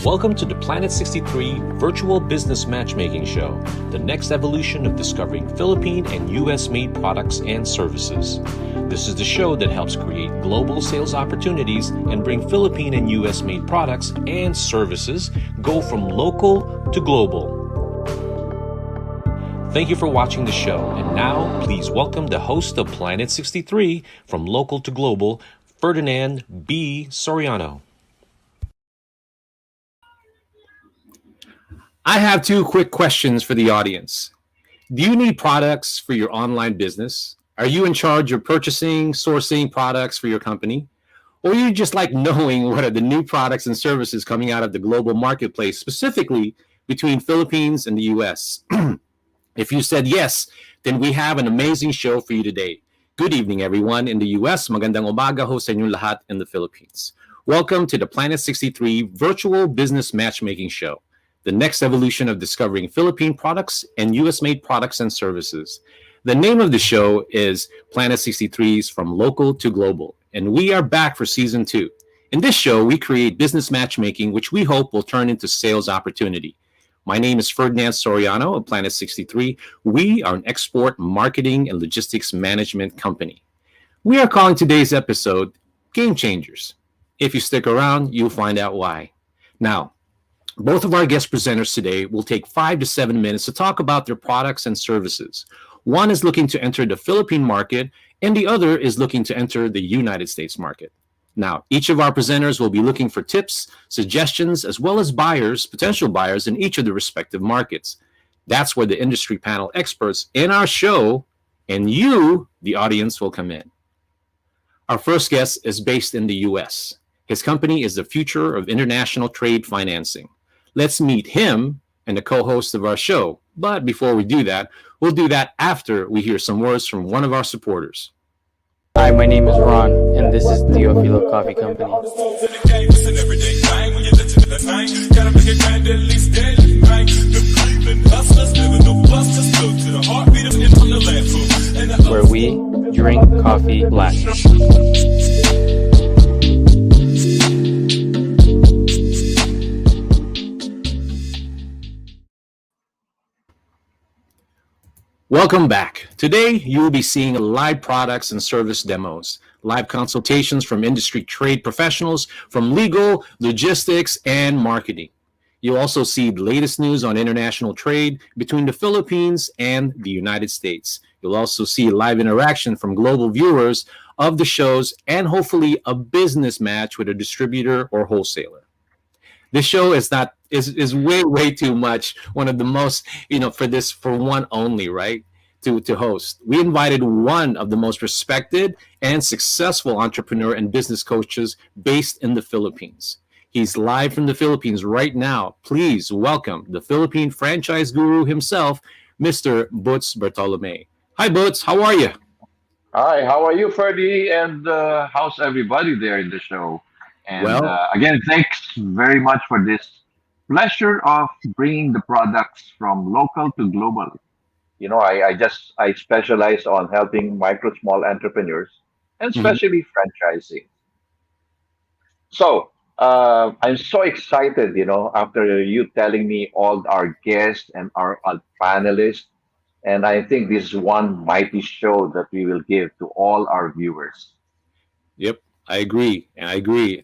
Welcome to the Planet 63 Virtual Business Matchmaking Show, the next evolution of discovering Philippine and US made products and services. This is the show that helps create global sales opportunities and bring Philippine and US made products and services go from local to global. Thank you for watching the show, and now please welcome the host of Planet 63 from local to global, Ferdinand B. Soriano. I have two quick questions for the audience. Do you need products for your online business? Are you in charge of purchasing, sourcing products for your company? Or you just like knowing what are the new products and services coming out of the global marketplace, specifically between Philippines and the US? If you said yes, then we have an amazing show for you today. Good evening, everyone in the US. Magandang umaga ho sa inyong lahat in the Philippines. Welcome to the Planet 63 Virtual Business Matchmaking Show, the next evolution of discovering Philippine products and US-made products and services. The name of the show is Planet 63's From Local to Global, and we are back for Season 2. In this show, we create business matchmaking, which we hope will turn into sales opportunity. My name is Ferdinand Soriano of Planet 63. We are an export marketing and logistics management company. We are calling today's episode Game Changers. If you stick around, you'll find out why. Now, both of our guest presenters today will take 5 to 7 minutes to talk about their products and services. One is looking to enter the Philippine market, and the other is looking to enter the United States market. Now, each of our presenters will be looking for tips, suggestions, as well as buyers, potential buyers in each of the respective markets. That's where the industry panel experts in our show and you, the audience, will come in. Our first guest is based in the US. His company is the Future of International Trade Financing. Let's meet him and the co-host of our show. But before we do that, we'll do that after we hear some words from one of our supporters. Hi, my name is Ron, and this is Teofilo Coffee Company. Where we drink coffee black. Welcome back. Today, you will be seeing live products and service demos, live consultations from industry trade professionals, from legal, logistics, and marketing. You'll also see the latest news on international trade between the Philippines and the United States. You'll also see live interaction from global viewers of the shows and hopefully a business match with a distributor or wholesaler. This show is way too much. One of the most, for one only, right? To host. We invited one of the most respected and successful entrepreneur and business coaches based in the Philippines. He's live from the Philippines right now. Please welcome the Philippine franchise guru himself, Mr. Boots Bartolome. Hi, Boots. How are you? Hi, how are you, Ferdy? And how's everybody there in the show? And again, thanks very much for this pleasure of bringing the products from local to global. You know, I specialize on helping micro small entrepreneurs and especially franchising. So I'm so excited, after you telling me all our guests and our panelists. And I think this is one mighty show that we will give to all our viewers. Yep. I agree.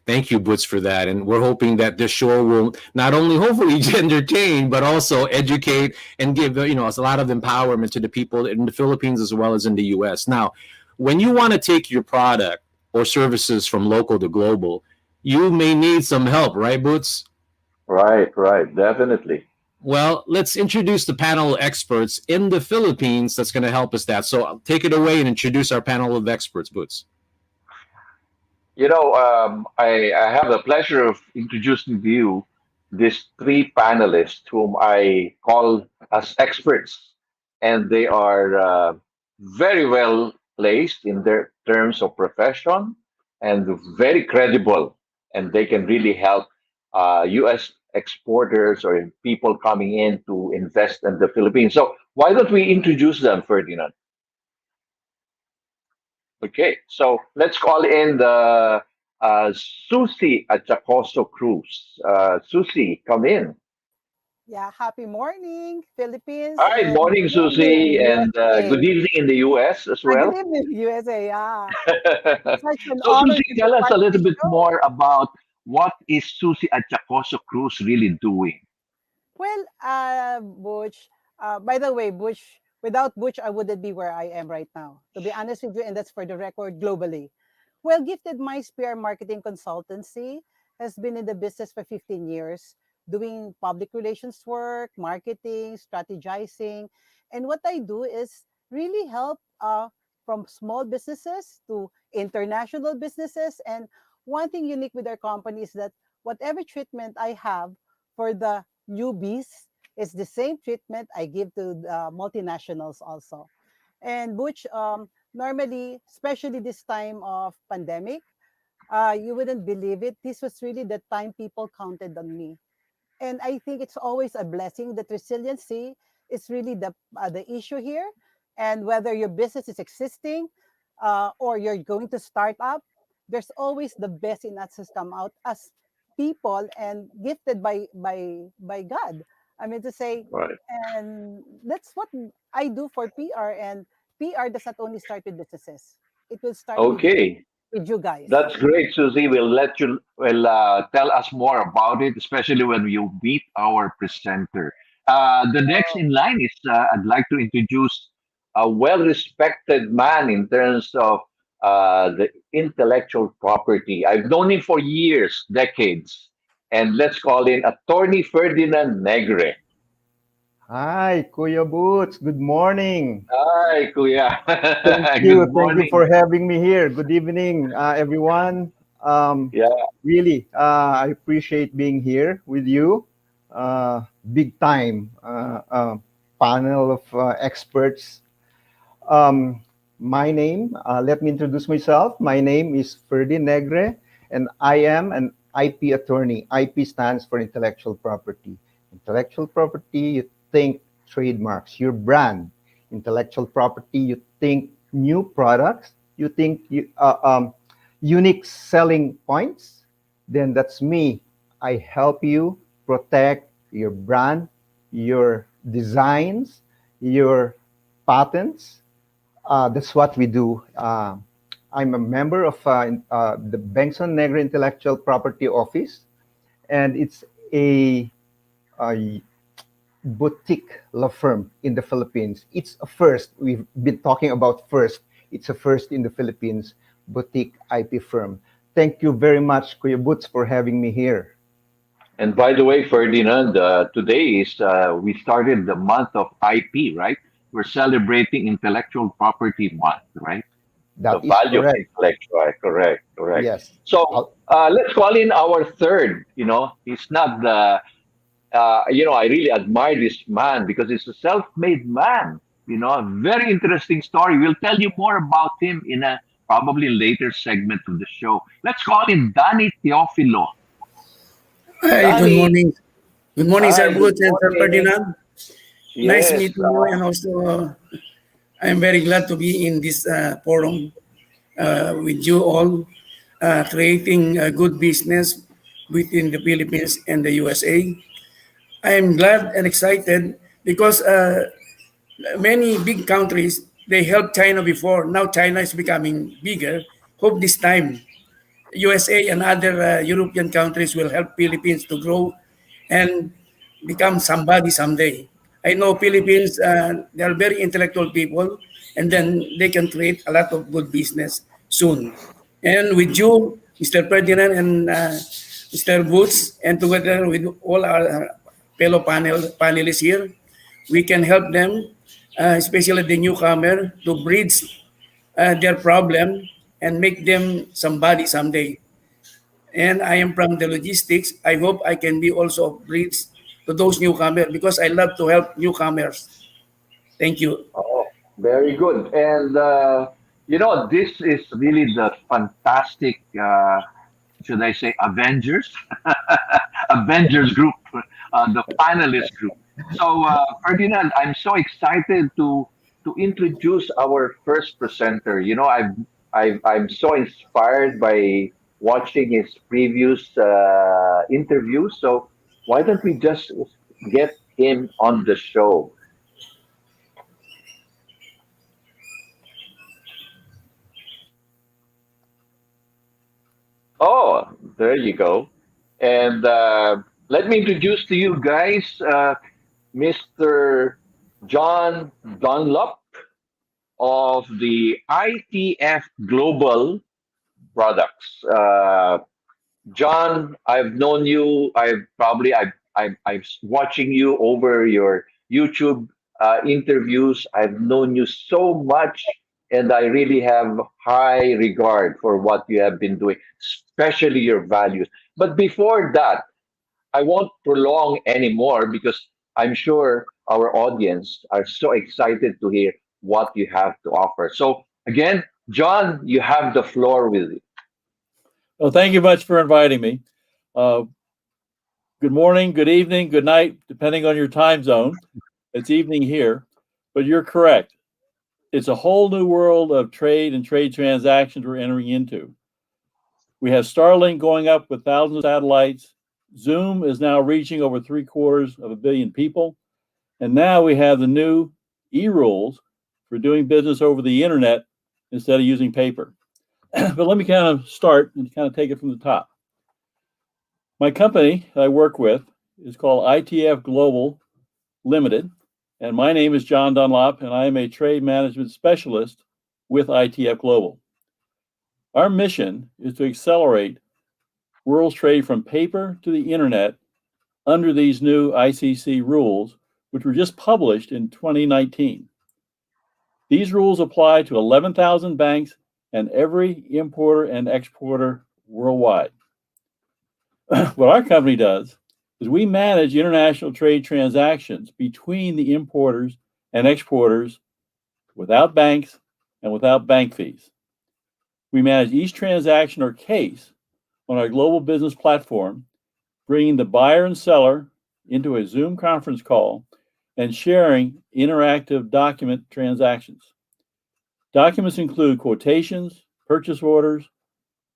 Thank you, Boots, for that. And we're hoping that this show will not only hopefully entertain, but also educate and give, us a lot of empowerment to the people in the Philippines as well as in the US. Now, when you want to take your product or services from local to global, you may need some help, right, Boots? Right, definitely. Well, let's introduce the panel of experts in the Philippines that's going to help us that. So take it away and introduce our panel of experts, Boots. I have the pleasure of introducing to you these three panelists whom I call as experts, and they are very well placed in their terms of profession and very credible, and they can really help U.S. exporters or people coming in to invest in the Philippines. So why don't we introduce them, Ferdinand? Okay, so let's call in the Susie at Jacoso Cruz. Susie, come in. Yeah, happy morning, Philippines, All right, and morning, good evening, Susie, and good USA. evening in the US as Good well. evening, USA. Yeah, such an So, honor Susie, to be tell us part a of little this bit show. more about what is Susie at Jacoso Cruz really doing. Well, Butch, by the way, Butch, without Butch, I wouldn't be where I am right now, to be honest with you, and that's for the record globally. Well, Gifted Minds PR Marketing Consultancy has been in the business for 15 years, doing public relations work, marketing, strategizing. And what I do is really help from small businesses to international businesses. And one thing unique with our company is that whatever treatment I have for the newbies is the same treatment I give to the multinationals also. And Butch, normally, especially this time of pandemic, you wouldn't believe it. This was really the time people counted on me. And I think it's always a blessing that resiliency is really the issue here. And whether your business is existing or you're going to start up, there's always the best in us has come out as people and gifted by God. I mean to say, Right. and that's what I do for PR. And PR does not only start with businesses; it will start Okay. with you guys. That's great, Susie. We'll let you tell us more about it, especially when you meet our presenter. The next in line is I'd like to introduce a well-respected man in terms of the intellectual property. I've known him for years, decades, and let's call him Attorney Ferdinand Negre. Hi, Kuya Boots. Good morning. Hi, Kuya. Thank you. Good Thank you morning. for having me here. Good evening, everyone. Um, Yeah. really, I appreciate being here with you. Big time panel of experts. Um, my name, let me introduce myself. My name is Ferdi Negre, and I am an IP attorney. IP stands for intellectual property. Intellectual property, you think trademarks, your brand. Intellectual property, you think new products, you think unique selling points. Then that's me. I help you protect your brand, your designs, your patents. That's what we do. I'm a member of the Benson Negre Intellectual Property Office, and it's a boutique law firm in the Philippines. It's a first. We've been talking about first. It's a first in the Philippines boutique IP firm. Thank you very much, Kuya Boots, for having me here. And by the way, Ferdinand, today is we started the month of IP, right? We're celebrating Intellectual Property Month, right? The That is value of correct. intellectual, correct, correct. Yes. So let's call in our third. He's not the, I really admire this man because he's a self-made man. A very interesting story. We'll tell you more about him in a probably later segment of the show. Let's call him Danny Teofilo. Hi, good Danny, morning. Good morning, hi, Sir good Boots and Sir morning. Ferdinand. Nice Yes. meeting you, and also I'm very glad to be in this forum with you all, creating a good business within the Philippines and the USA. I am glad and excited because many big countries they helped China before. Now China is becoming bigger. Hope this time USA and other European countries will help Philippines to grow and become somebody someday. I know Philippines, they are very intellectual people, and then they can create a lot of good business soon. And with you, Mr. Ferdinand and Mr. Boots, and together with all our fellow panelists here, we can help them, especially the newcomer, to bridge their problem and make them somebody someday. And I am from the logistics. I hope I can be also a bridge to those newcomers because I love to help newcomers. Thank you. Oh, very good. And this is really the fantastic, should I say, Avengers, Avengers group, the panelist group. So, Ferdinand, I'm so excited to introduce our first presenter. I'm so inspired by watching his previous interviews. So why don't we just get him on the show? Oh, there you go. And let me introduce to you guys Mr. John Dunlop of the ITF Global Products. John, I've known you. I've watching you over your YouTube interviews. I've known you so much, and I really have high regard for what you have been doing, especially your values. But before that, I won't prolong anymore because I'm sure our audience are so excited to hear what you have to offer. So again, John, you have the floor with you. Well, thank you much for inviting me. Uh, Good morning, good evening, good night, depending on your time zone. It's evening here, but you're correct. It's a whole new world of trade and trade transactions we're entering into. We have Starlink going up with thousands of satellites. Zoom is now reaching over 750 million people. And now we have the new e-rules for doing business over the internet instead of using paper. But let me kind of start and kind of take it from the top. My company I work with is called ITF Global Limited, and my name is John Dunlop, and I am a trade management specialist with ITF Global. Our mission is to accelerate world's trade from paper to the internet under these new ICC rules, which were just published in 2019. These rules apply to 11,000 banks and every importer and exporter worldwide. What our company does is we manage international trade transactions between the importers and exporters without banks and without bank fees. We manage each transaction or case on our global business platform, bringing the buyer and seller into a Zoom conference call and sharing interactive document transactions. Documents include quotations, purchase orders,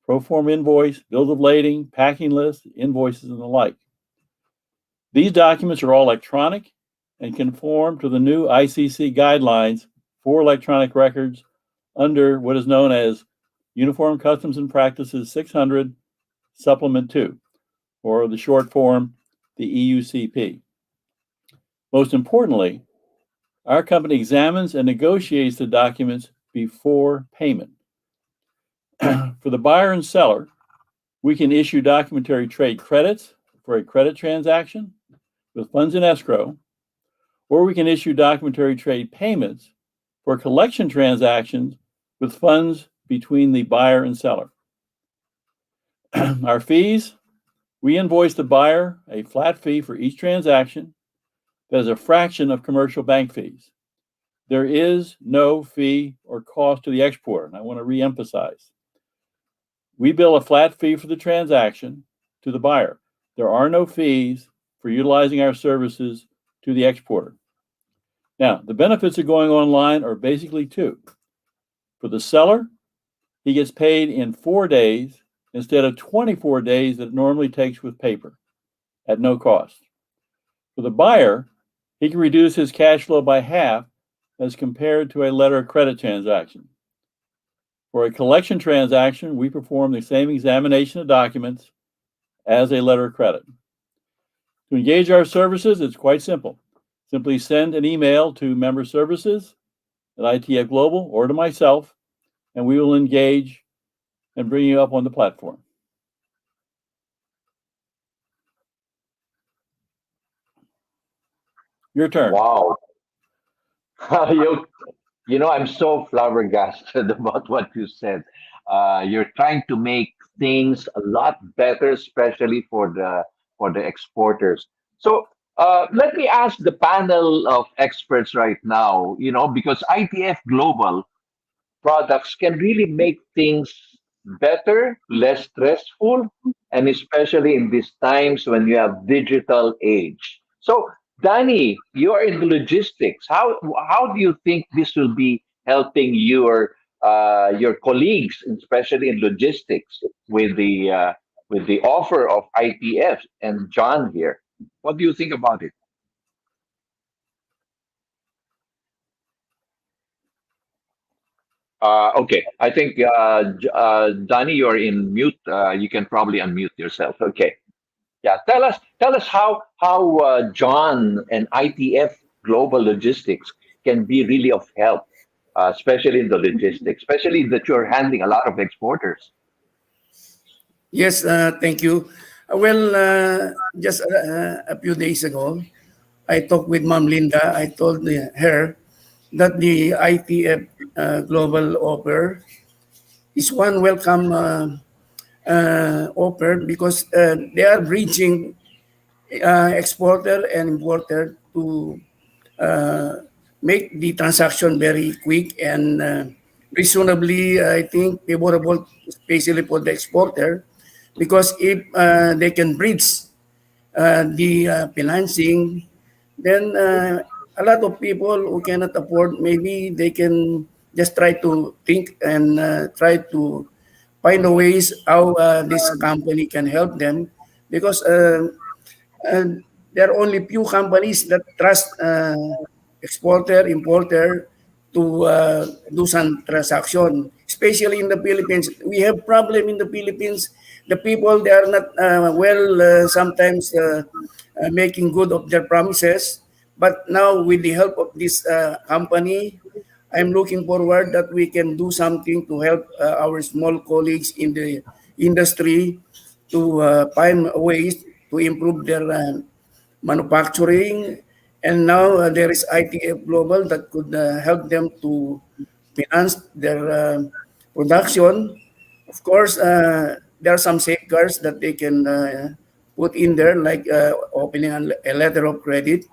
pro forma invoice, bills of lading, packing lists, invoices, and the like. These documents are all electronic and conform to the new ICC guidelines for electronic records under what is known as Uniform Customs and Practices 600 Supplement 2, or the short form, the EUCP. Most importantly, our company examines and negotiates the documents before payment. For the buyer and seller, we can issue documentary trade credits for a credit transaction with funds in escrow, or we can issue documentary trade payments for collection transactions with funds between the buyer and seller. Our fees, we invoice the buyer a flat fee for each transaction that is a fraction of commercial bank fees. There is no fee or cost to the exporter, and I want to reemphasize. We bill a flat fee for the transaction to the buyer. There are no fees for utilizing our services to the exporter. Now, the benefits of going online are basically two. For the seller, he gets paid in 4 days instead of 24 days that it normally takes with paper at no cost. For the buyer, he can reduce his cash flow by half as compared to a letter of credit transaction. For a collection transaction, we perform the same examination of documents as a letter of credit. To engage our services, it's quite simple. Simply send an email to member services at ITF Global or to myself, and we will engage and bring you up on the platform. Your turn. Wow. I'm so flabbergasted about what you said. You're trying to make things a lot better, especially for the exporters. So let me ask the panel of experts right now. Because ITF Global products can really make things better, less stressful, and especially in these times when you have digital age. So, Danny, you are in the logistics. How do you think this will be helping your your colleagues, especially in logistics, with the offer of ITF and John here. What do you think about it? Okay, I think Danny, you're in mute. You can probably unmute yourself. Okay, yeah. Tell us how John and ITF Global Logistics can be really of help, especially in the logistics, especially that you're handling a lot of exporters. Yes, thank you. Well, just a few days ago, I talked with Ma'am Linda. I told her that the ITF global offer is one welcome offer because they are bridging exporter and importer to uh, make the transaction very quick and reasonably, I think, favorable, especially for the exporter, because if they can bridge the financing, then a lot of people who cannot afford, maybe they can just try to think and try to find a ways how this company can help them because and there are only few companies that trust exporter, importer to do some transaction. Especially in the Philippines, we have problem in the Philippines. The people they are not sometimes making good of their promises. But now with the help of this company, I'm looking forward that we can do something to help our small colleagues in the industry to find ways to improve their manufacturing. And now there is ITF Global that could help them to finance their production. Of course, there are some safeguards that they can put in there, like opening a letter of credit,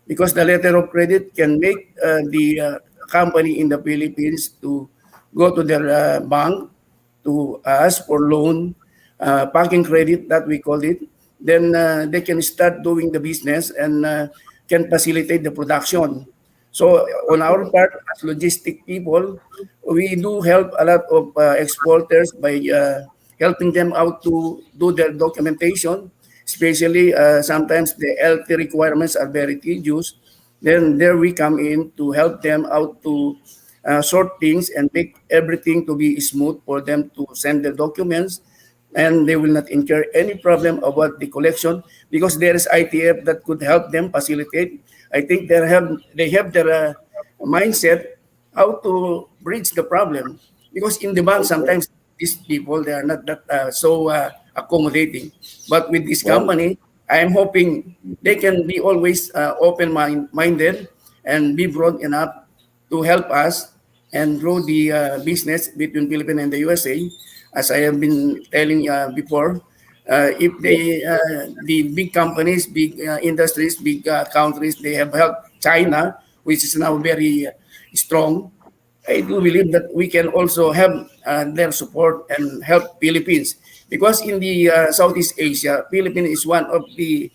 because the letter of credit can make the company in the Philippines to go to their bank to ask for loan, parking credit that we call it. Then they can start doing the business and can facilitate the production. So on our part, as logistic people, we do help a lot of exporters by helping them out to do their documentation, especially sometimes the LT requirements are very tedious. Then there we come in to help them out to sort things and make everything to be smooth for them to send the documents, and they will not incur any problem about the collection because there is ITF that could help them facilitate. I think they have their mindset how to bridge the problem because in the bank Okay. sometimes these people they are not that so accommodating. But with this Well, company, I am hoping they can be always minded and be broad enough to help us and grow the business between Philippines and the USA. As I have been telling before, if yeah, the big companies, big industries, big countries, they have helped China, which is now very strong. I do believe that we can also have their support and help Philippines because in the Southeast Asia, Philippines is one of the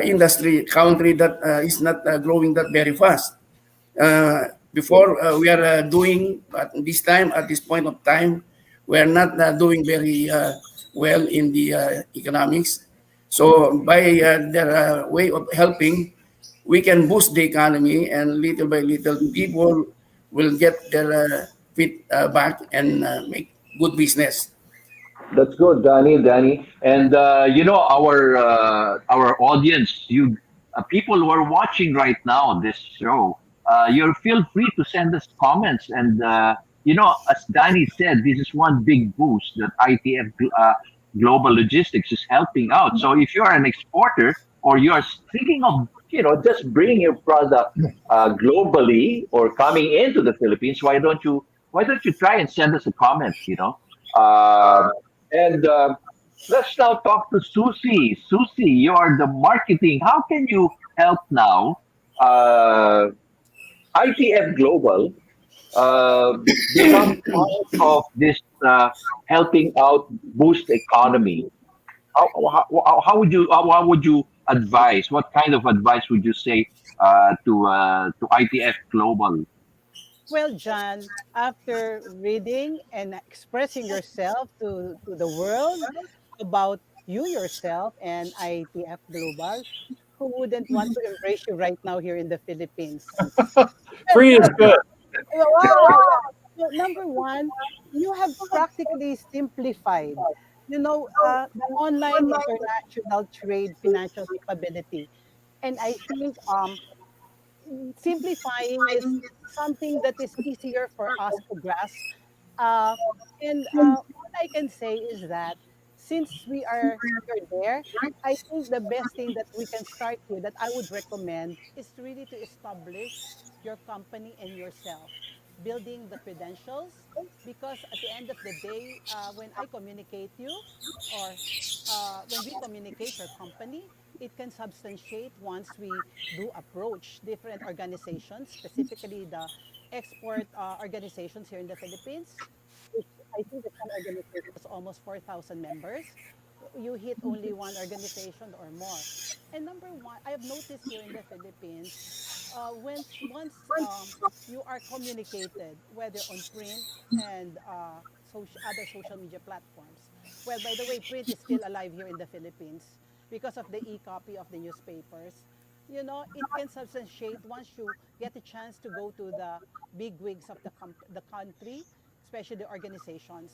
industry country that is not growing that very fast. Before we are doing, but this time, at this point of time, we are not doing very well in the economics. So by their way of helping, we can boost the economy, and little by little, people will get their feet back and make good business. that's good, Danny. And our audience, you people who are watching right now on this show, you feel free to send us comments. And as Danny said, this is one big boost that ITF Global Logistics is helping out. So if you are an exporter or you are thinking of just bringing your product globally or coming into the Philippines, why don't you try and send us a comment? Um, and let's now talk to Susie. Susie, you are the marketing. How can you help now ITF Global uh, become part of this helping out boost economy? How would you advise? What kind of advice would you say to ITF Global? Well, John, after reading and expressing yourself to the world about you yourself and ITF Global, who wouldn't want to embrace you right now here in the Philippines? Well, Free is good. wow. So number one, you have practically simplified, the online international trade financial capability. And I think simplifying is something that is easier for us to grasp. Uh, and what I can say is that since you're there, I think the best thing that we can start with that I would recommend is really to establish your company and yourself, building the credentials. Because at the end of the day, when I communicate you, or when we communicate your company, it can substantiate once we do approach different organizations, specifically the export organizations here in the Philippines, which I think that some organization has almost 4,000 members. You hit only one organization or more. And number one, I have noticed here in the Philippines, once you are communicated, whether on print and other social media platforms. Well, by the way, print is still alive here in the Philippines because of the e-copy of the newspapers. It can substantiate once you get a chance to go to the big wigs of the country, especially the organizations.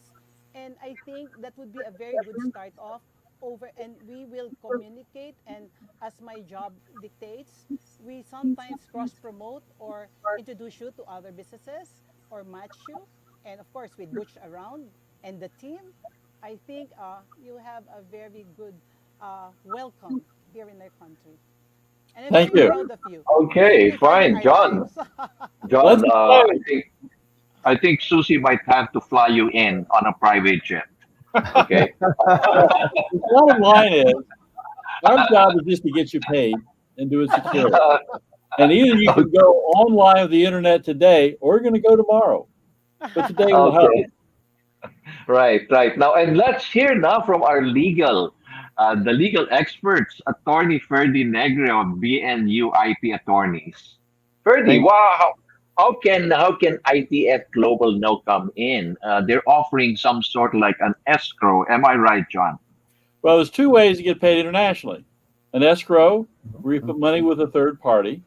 And I think that would be a very good start off over, and we will communicate. And as my job dictates, we sometimes cross promote or introduce you to other businesses or match you. And of course, with Butch around and the team, I think you have a very good welcome here in our country. And I'm Thank very you. proud of you. Okay, Simplifying fine, our John. lives. John, Let's go. I think Susie might have to fly you in on a private jet. Okay. The bottom line is, our job is just to get you paid and do it securely. And either you can go online with the internet today, or you're going to go tomorrow. But today will help. Okay. Right. Now, and let's hear now from our the legal experts, Attorney Ferdy Negre of BNU IP Attorneys. Ferdy, Thank wow, how can ITF Global now come in? They're offering some sort of like an escrow. Am I right, John? Well, there's two ways to get paid internationally: an escrow, where you put money with a third party,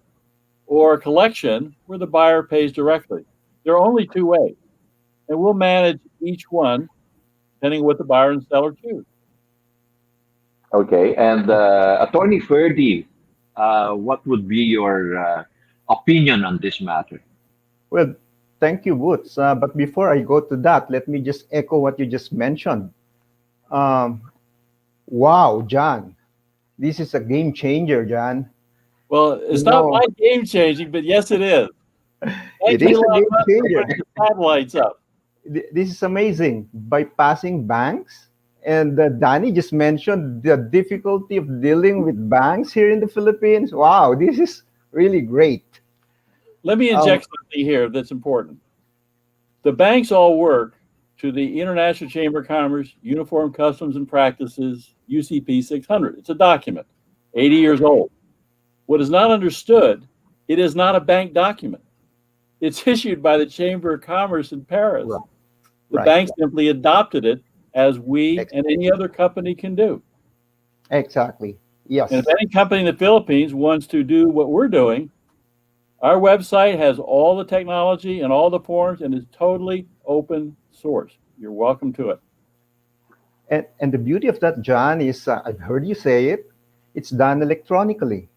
or a collection, where the buyer pays directly. There are only two ways, and we'll manage each one depending on what the buyer and seller choose. Okay, and Attorney Ferdy, what would be your opinion on this matter? Well, thank you, Woods. But before I go to that, let me just echo what you just mentioned. Um, wow, John, this is a game changer, John. Well, it's You not know, my game changing, but yes, it is. it Thank you, is a Elon game Musk, for changer. putting the satellites up. This is amazing. Bypassing banks, and Danny just mentioned the difficulty of dealing with banks here in the Philippines. Wow, this is really great. Let me Um, inject something here that's important. The banks all work to the International Chamber of Commerce Uniform Customs and Practices UCP 600. It's a document, 80 years old. What is not understood, it is not a bank document. It's issued by the Chamber of Commerce in Paris. Right. The Right. bank simply adopted it, as we Ex- and any other company can do. Exactly. Yes. And if any company in the Philippines wants to do what we're doing, our website has all the technology and all the forms and is totally open source. You're welcome to it. And the beauty of that, John, is I've heard you say it. It's done electronically.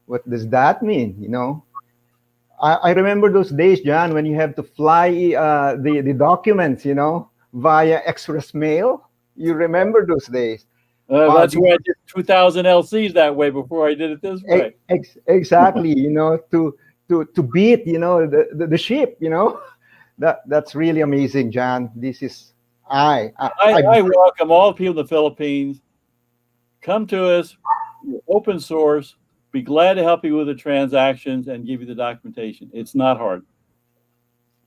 What does that mean? I remember those days, John, when you have to fly the documents, via express mail. You remember those days? Wow, That's why I did 2,000 LCs that way before I did it this way. exactly. To beat, the ship. That's really amazing, John. This is I welcome all the people in the Philippines. Come to us, we're open source. Be glad to help you with the transactions and give you the documentation. It's not hard.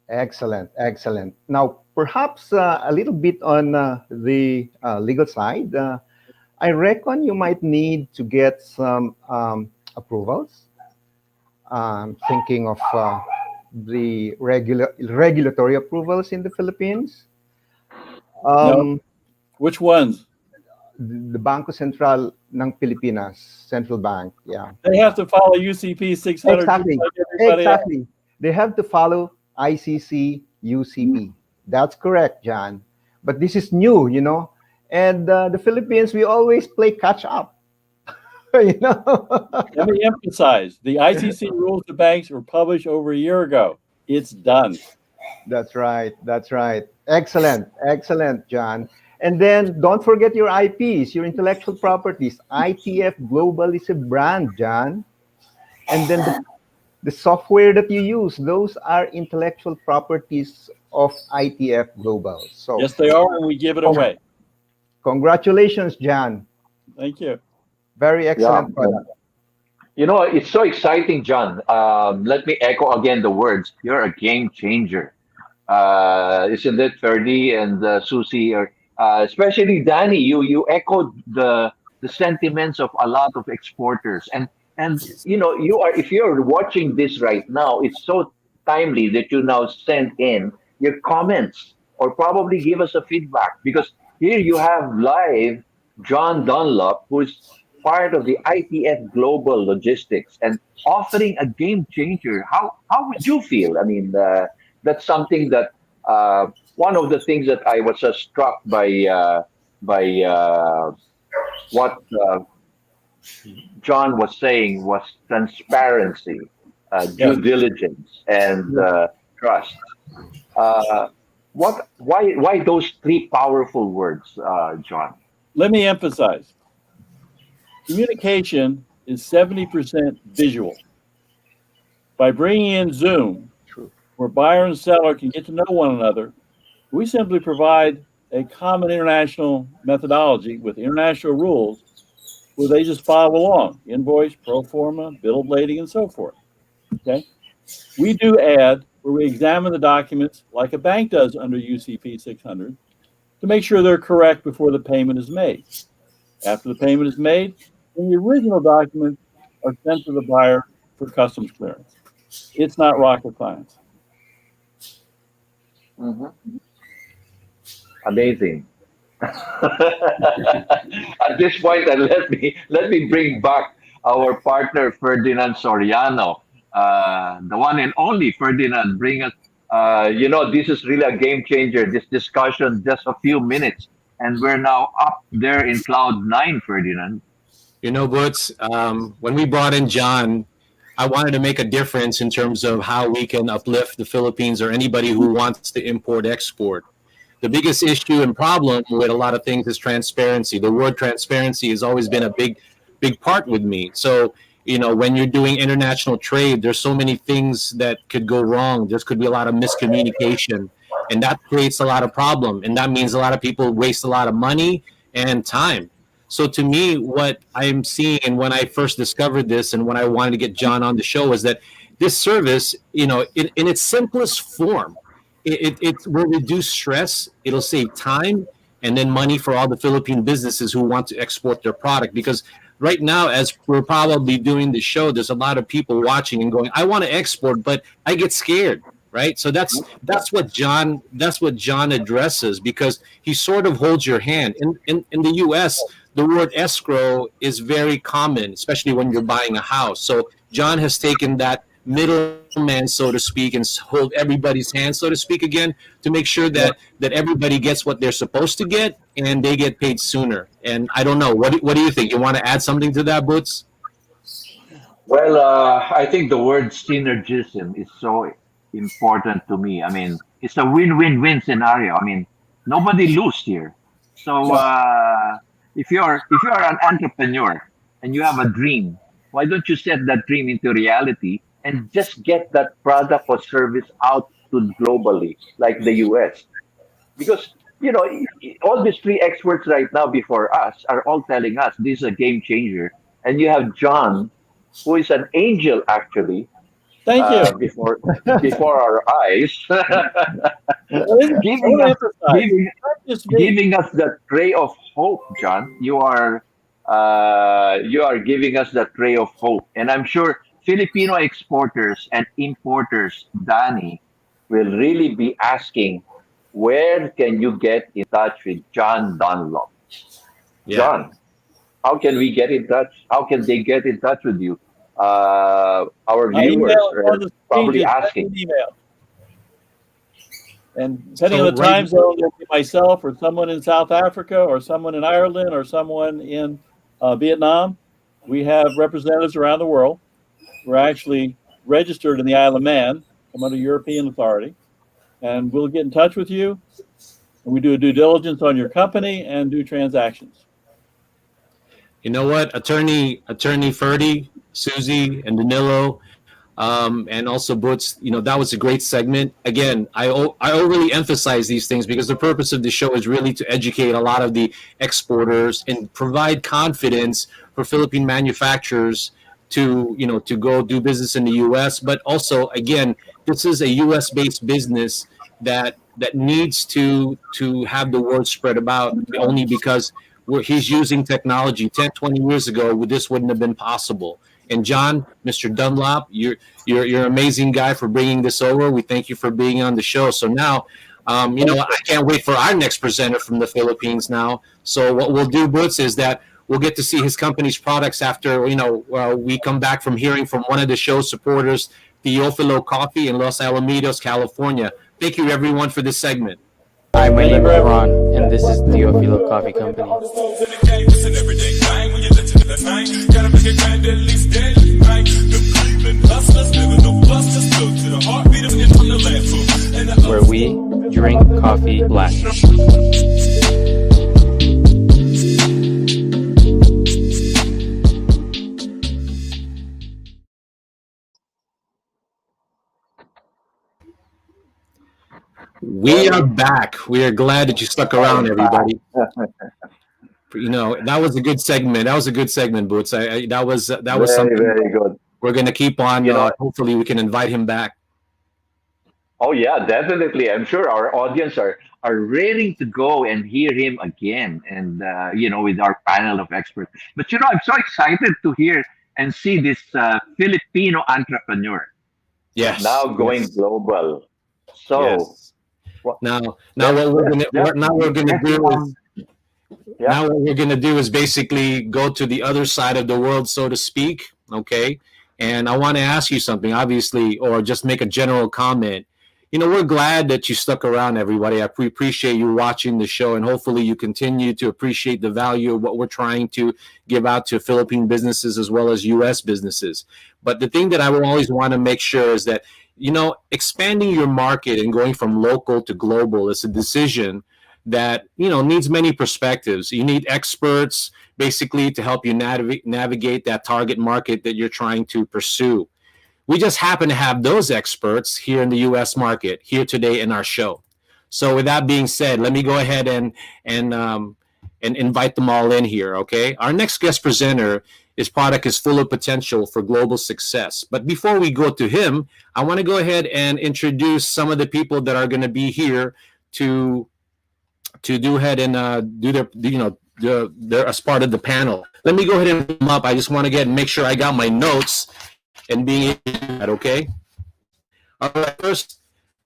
Excellent. Now, perhaps a little bit on the legal side. I reckon you might need to get some approvals. I'm thinking of the regulatory approvals in the Philippines. No. Which ones? The Bangko Sentral ng Pilipinas, Central Bank. Yeah. They have to follow UCP 600. Exactly. Exactly. They have to follow ICC UCP. That's correct, John. But this is new, you know. And the Philippines, we always play catch up. You know. Let me emphasize: the ICC rules to banks were published over a year ago. It's done. That's right. That's right. Excellent. Excellent, John. And then don't forget your IPs, your intellectual properties. ITF Global is a brand, John. And then the software that you use, those are intellectual properties of ITF Global. So yes, they are, and we give it away. Congratulations, John. Thank you. Very excellent product. You know, it's so exciting, John. Let me echo again the words. You're a game changer. Isn't it, Ferdy and Susie, or especially Danny? You echoed the sentiments of a lot of exporters, and you know, you are, if you're watching this right now, it's so timely that you now send in your comments or probably give us a feedback, because here you have live John Dunlop, who's part of the ITF Global Logistics and offering a game changer. How would you feel? I mean, that's something that one of the things that I was struck by what John was saying was transparency, due diligence, and trust. Why those three powerful words, John? Let me emphasize: communication is 70% visual. By bringing in Zoom, where buyer and seller can get to know one another, we simply provide a common international methodology with international rules where they just follow along: invoice, pro forma, bill of lading, and so forth. Okay. We do add where we examine the documents like a bank does under UCP 600 to make sure they're correct before the payment is made. After the payment is made, then the original documents are sent to the buyer for customs clearance. It's not rocket science. Mm-hmm. Amazing. At this point, let me bring back our partner Ferdinand Soriano, the one and only Ferdinand. Bring us. You know, this is really a game changer. This discussion, just a few minutes, and we're now up there in cloud nine, Ferdinand. You know, Butz, when we brought in John, I wanted to make a difference in terms of how we can uplift the Philippines or anybody who wants to import export. The biggest issue and problem with a lot of things is transparency. The word transparency has always been a big part with me. So, you know, when you're doing international trade, there's so many things that could go wrong. There could be a lot of miscommunication, and that creates a lot of problem. And that means a lot of people waste a lot of money and time. So to me, what I'm seeing, and when I first discovered this and when I wanted to get John on the show, is that this service, you know, in its simplest form, it will reduce stress, it'll save time, and then money for all the Philippine businesses who want to export their product. Because right now, as we're probably doing the show, there's a lot of people watching and going, I want to export, but I get scared. Right. So that's what John addresses, because he sort of holds your hand. In the US, the word escrow is very common, especially when you're buying a house. So John has taken that middleman, so to speak, and hold everybody's hand, so to speak, again, to make sure that everybody gets what they're supposed to get and they get paid sooner. And I don't know, what do you think? You want to add something to that, Boots? Well, I think the word synergism is so important to me. I mean, it's a win-win-win scenario. I mean, nobody lose here. So if you're an entrepreneur and you have a dream, why don't you set that dream into reality and just get that product or service out to globally, like the US? Because, you know, all these three experts right now before us are all telling us this is a game changer. And you have John, who is an angel, actually. Thank you. Before our eyes, giving us that ray of hope, John. You are giving us that ray of hope, and I'm sure Filipino exporters and importers, Danny, will really be asking, where can you get in touch with John Dunlop? Yeah. John, how can we get in touch? How can they get in touch with you? Our My viewers email is on are the screen. probably Just send me asking. an email. And depending So on the right, time zone, it'll be myself or someone in South Africa or someone in Ireland or someone in Vietnam. We have representatives around the world. We're actually registered in the Isle of Man. I'm under European authority. And we'll get in touch with you. And we do a due diligence on your company and do transactions. you know what, Attorney Ferdy, Susie, and Danilo, and also Boots, that was a great segment. Again, I overly emphasize these things because the purpose of the show is really to educate a lot of the exporters and provide confidence for Philippine manufacturers to go do business in the U.S. But also, again, this is a U.S. based business that needs to have the word spread about, only because he's using technology 10, 20 years ago. This wouldn't have been possible. And John, Mr. Dunlop, you're an amazing guy for bringing this over. We thank you for being on the show. So now, I can't wait for our next presenter from the Philippines now. So what we'll do, Boots, is that we'll get to see his company's products after, we come back from hearing from one of the show's supporters, Teofilo Coffee in Los Alamitos, California. Thank you, everyone, for this segment. Hi, my name is Ron, and this is Teofilo Coffee Company. Where we drink coffee black. We are back. We are glad that you stuck around, everybody. That was a good segment. That was a good segment, Boots. That was Very, something very good. we're going to keep on. Hopefully, we can invite him back. Oh yeah, definitely. I'm sure our audience are ready to go and hear him again, and with our panel of experts. But I'm so excited to hear and see this Filipino entrepreneur Yes. now going global. So yes. Now what we're gonna do is basically go to the other side of the world, so to speak. Okay. And I want to ask you something, obviously, or just make a general comment. We're glad that you stuck around, everybody. We appreciate you watching the show, and hopefully you continue to appreciate the value of what we're trying to give out to Philippine businesses as well as U.S. businesses. But the thing that I will always want to make sure is that, expanding your market and going from local to global is a decision that, needs many perspectives. You need experts, basically, to help you navigate that target market that you're trying to pursue. We just happen to have those experts here in the U.S. market here today in our show. So with that being said, let me go ahead and invite them all in here, okay? Our next guest presenter, his product is full of potential for global success. But before we go to him, I want to go ahead and introduce some of the people that are going to be here to do ahead and do their as part of the panel. Let me go ahead and put them up. I just want to get and make sure I got my notes and being able to do that, okay? All right, first,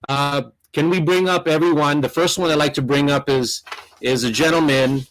can we bring up everyone? The first one I'd like to bring up is a gentleman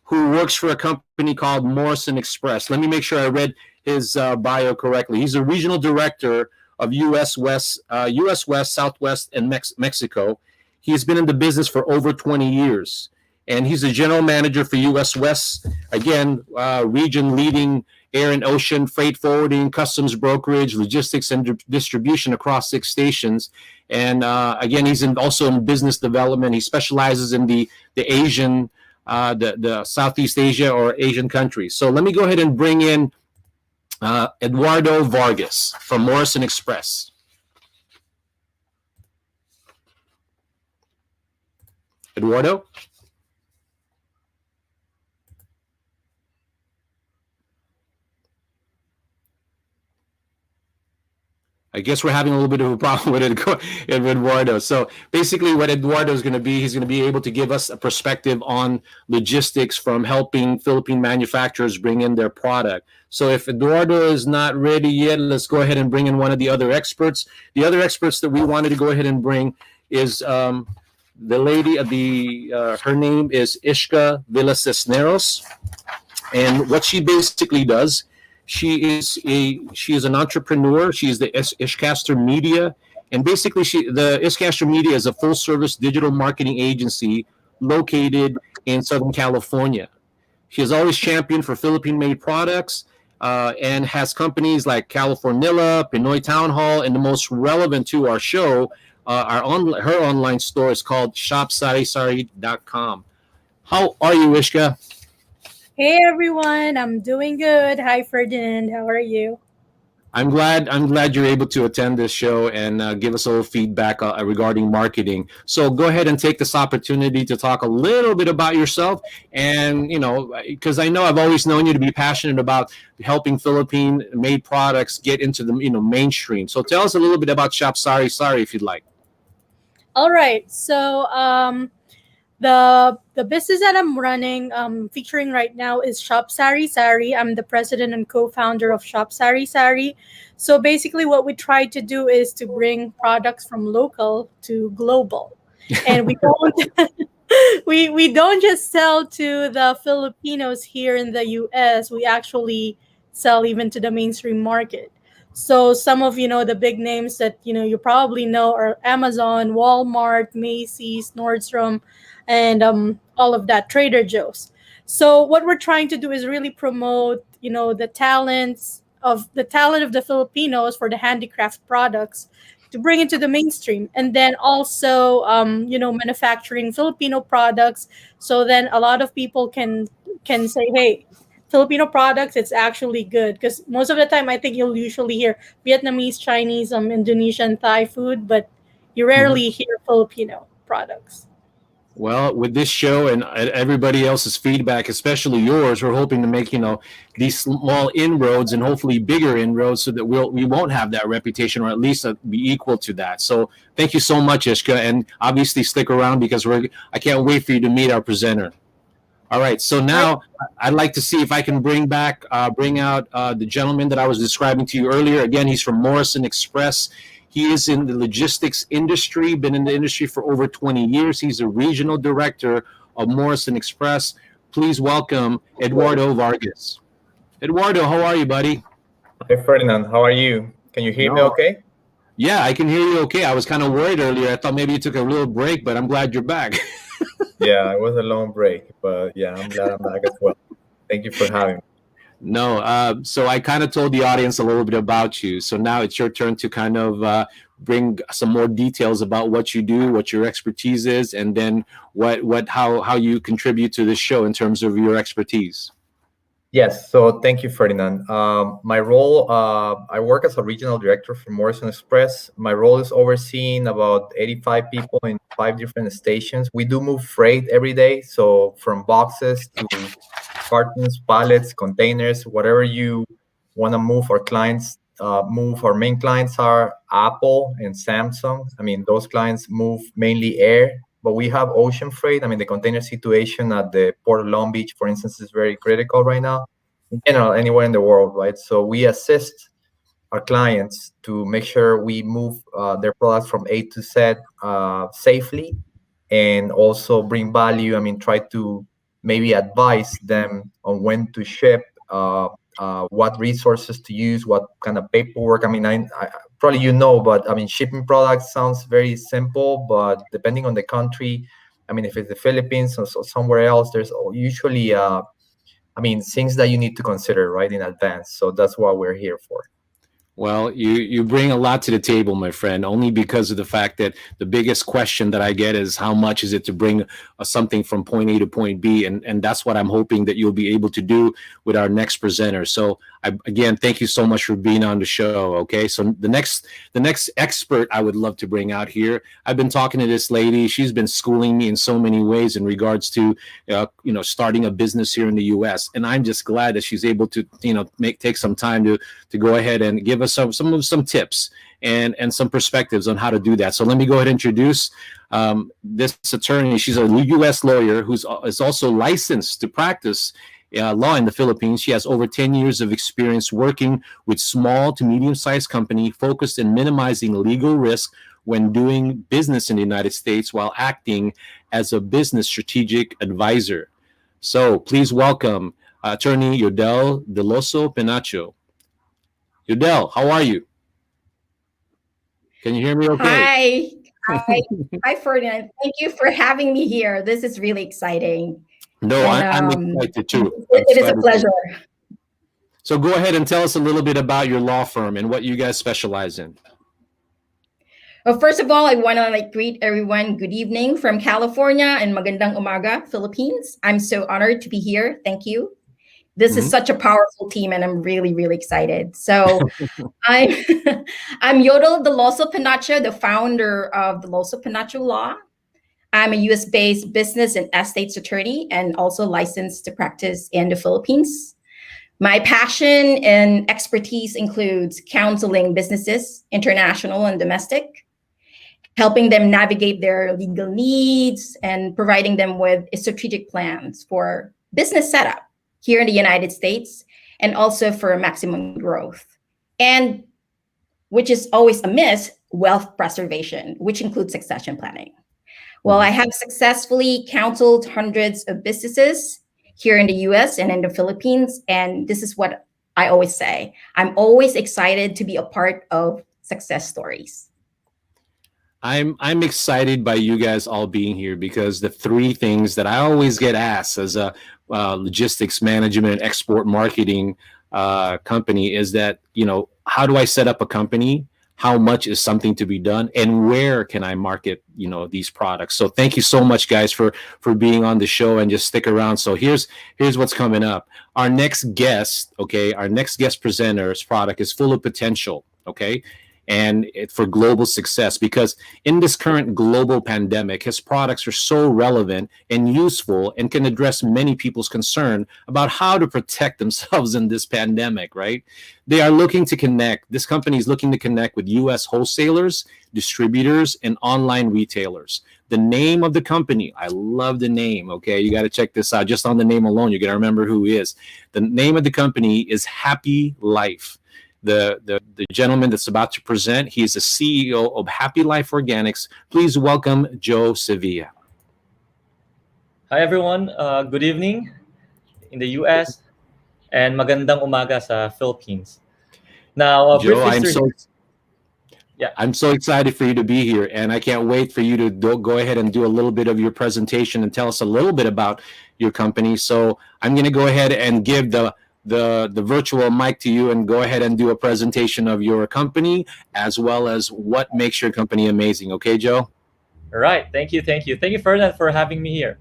who works for a company called Morrison Express. Let me make sure I read his bio correctly. He's a regional director of U.S. West, Southwest, and Mexico. He's been in the business for over 20 years. And he's a general manager for U.S. West, again, region leading air and ocean freight forwarding, customs brokerage, logistics, and distribution across 6 stations. And again, he's also in business development. He specializes in the Asian, the Southeast Asia or Asian countries. So let me go ahead and bring in Eduardo Vargas from Morrison Express. Eduardo? I guess we're having a little bit of a problem with Eduardo. So basically what Eduardo is going to be, he's going to be able to give us a perspective on logistics from helping Philippine manufacturers bring in their product. So if Eduardo is not ready yet, let's go ahead and bring in one of the other experts. The other experts that we wanted to go ahead and bring is the lady, her name is Ishka Villacisneros. And what she basically does, she is an entrepreneur. She is the Ishcaster Media, and basically the Ishcaster Media is a full service digital marketing agency located in Southern California. She has always championed for Philippine made products and has companies like Californilla, Pinoy Town Hall, and the most relevant to our show, her online store is called shopsarisari.com. How are you, Ishka? Hey everyone, I'm doing good. Hi Ferdinand, how are you? I'm glad you're able to attend this show and give us a little feedback regarding marketing. So go ahead and take this opportunity to talk a little bit about yourself, and because I know I've always known you to be passionate about helping Philippine-made products get into the mainstream. So tell us a little bit about Shop Sari Sari if you'd like. All right, so the business that I'm running, featuring right now is Shop Sari Sari. I'm the president and co-founder of Shop Sari Sari. So basically what we try to do is to bring products from local to global. And we don't we don't just sell to the Filipinos here in the US. We actually sell even to the mainstream market. So some of the big names that you probably know are Amazon, Walmart, Macy's, Nordstrom, and all of that, Trader Joe's. So what we're trying to do is really promote the talent of the Filipinos for the handicraft products to bring into the mainstream, and then also manufacturing Filipino products. So then a lot of people can say, hey, Filipino products, it's actually good, because most of the time I think you'll usually hear Vietnamese, Chinese, Indonesian, Thai food, but you rarely hear Filipino products. Well, with this show and everybody else's feedback, especially yours, we're hoping to make these small inroads and hopefully bigger inroads, so that we won't have that reputation, or at least be equal to that. So thank you so much, Ishka, and obviously stick around, because I can't wait for you to meet our presenter. All right, so now I'd like to see if I can bring out the gentleman that I was describing to you earlier. Again, he's from Morrison Express. He is in the logistics industry, been in the industry for over 20 years. He's a regional director of Morrison Express. Please welcome Eduardo Vargas. Eduardo, how are you, buddy? Hi, Ferdinand. How are you? Can you hear me okay? Yeah, I can hear you okay. I was kind of worried earlier. I thought maybe you took a little break, but I'm glad you're back. Yeah, it was a long break, but yeah, I'm glad I'm back as well. Thank you for having me. No, so I kind of told the audience a little bit about you. So now it's your turn to kind of bring some more details about what you do, what your expertise is, and then how you contribute to this show in terms of your expertise. Yes, so thank you, Ferdinand. My role, I work as a regional director for Morrison Express. My role is overseeing about 85 people in 5 different stations. We do move freight every day, so from boxes to cartons, pallets, containers, whatever you want to move. Our clients move. Our main clients are Apple and Samsung. I mean, those clients move mainly air, but we have ocean freight. I mean, the container situation at the Port of Long Beach, for instance, is very critical right now. In general, anywhere in the world, right? So we assist our clients to make sure we move their products from A to Z safely, and also bring value. I mean, try to maybe advise them on when to ship, what resources to use, what kind of paperwork. I mean, I probably but I mean, shipping products sounds very simple, but depending on the country, I mean, if it's the Philippines or somewhere else, there's usually, things that you need to consider right in advance. So that's what we're here for. Well, you bring a lot to the table, my friend, only because of the fact that the biggest question that I get is how much is it to bring something from point A to point B? And that's what I'm hoping that you'll be able to do with our next presenter. So again, thank you so much for being on the show. Okay, so the next expert I would love to bring out here. I've been talking to this lady. She's been schooling me in so many ways in regards to starting a business here in the U.S. And I'm just glad that she's able to take some time to go ahead and give us some tips. and some perspectives on how to do that. So let me go ahead and introduce this attorney. She's a U.S. lawyer is also licensed to practice law in the Philippines. She has over 10 years of experience working with small to medium-sized company focused in minimizing legal risk when doing business in the United States while acting as a business strategic advisor. So please welcome Attorney Yodel Deloso Penacho. Yodel, how are you? Can you hear me okay? Hi, Ferdinand. Thank you for having me here. This is really exciting. No, I'm excited too. It is a pleasure. So go ahead and tell us a little bit about your law firm and what you guys specialize in. Well, first of all, I want to greet everyone. Good evening from California and magandang umaga, Philippines. I'm so honored to be here. Thank you. This is such a powerful team, and I'm really, really excited. So I'm Yodel Deloso Penacho, the founder of Deloso Penacho Law. I'm a US-based business and estates attorney and also licensed to practice in the Philippines. My passion and expertise includes counseling businesses, international and domestic, helping them navigate their legal needs, and providing them with strategic plans for business setup here in the United States, and also for maximum growth. And which is always a miss, wealth preservation, which includes succession planning. Well, I have successfully counseled hundreds of businesses here in the US and in the Philippines. And this is what I always say. I'm always excited to be a part of success stories. I'm excited by you guys all being here because the three things that I always get asked as a logistics management and export marketing company is that, how do I set up a company? How much is something to be done, and where can I market, these products? So thank you so much, guys, for being on the show, and just stick around. So here's what's coming up. Our next guest presenter's product is full of potential, okay? And for global success, because in this current global pandemic, his products are so relevant and useful and can address many people's concern about how to protect themselves in this pandemic, right? They are looking to connect. This company is looking to connect with U.S. wholesalers, distributors, and online retailers. The name of the company, I love the name, okay? You got to check this out. Just on the name alone, you got to remember who he is. The name of the company is Happy Life. The gentleman that's about to present, he is the CEO of Happy Life Organics. Please welcome Joe Sevilla. Hi everyone, good evening in the US and magandang umaga sa Philippines. Now, Joe, I'm so excited for you to be here, and I can't wait for you to go ahead and do a little bit of your presentation and tell us a little bit about your company. So I'm going to go ahead and give the virtual mic to you and go ahead and do a presentation of your company as well as what makes your company amazing. Okay, Joe? All right. Thank you, Ferdinand, for having me here.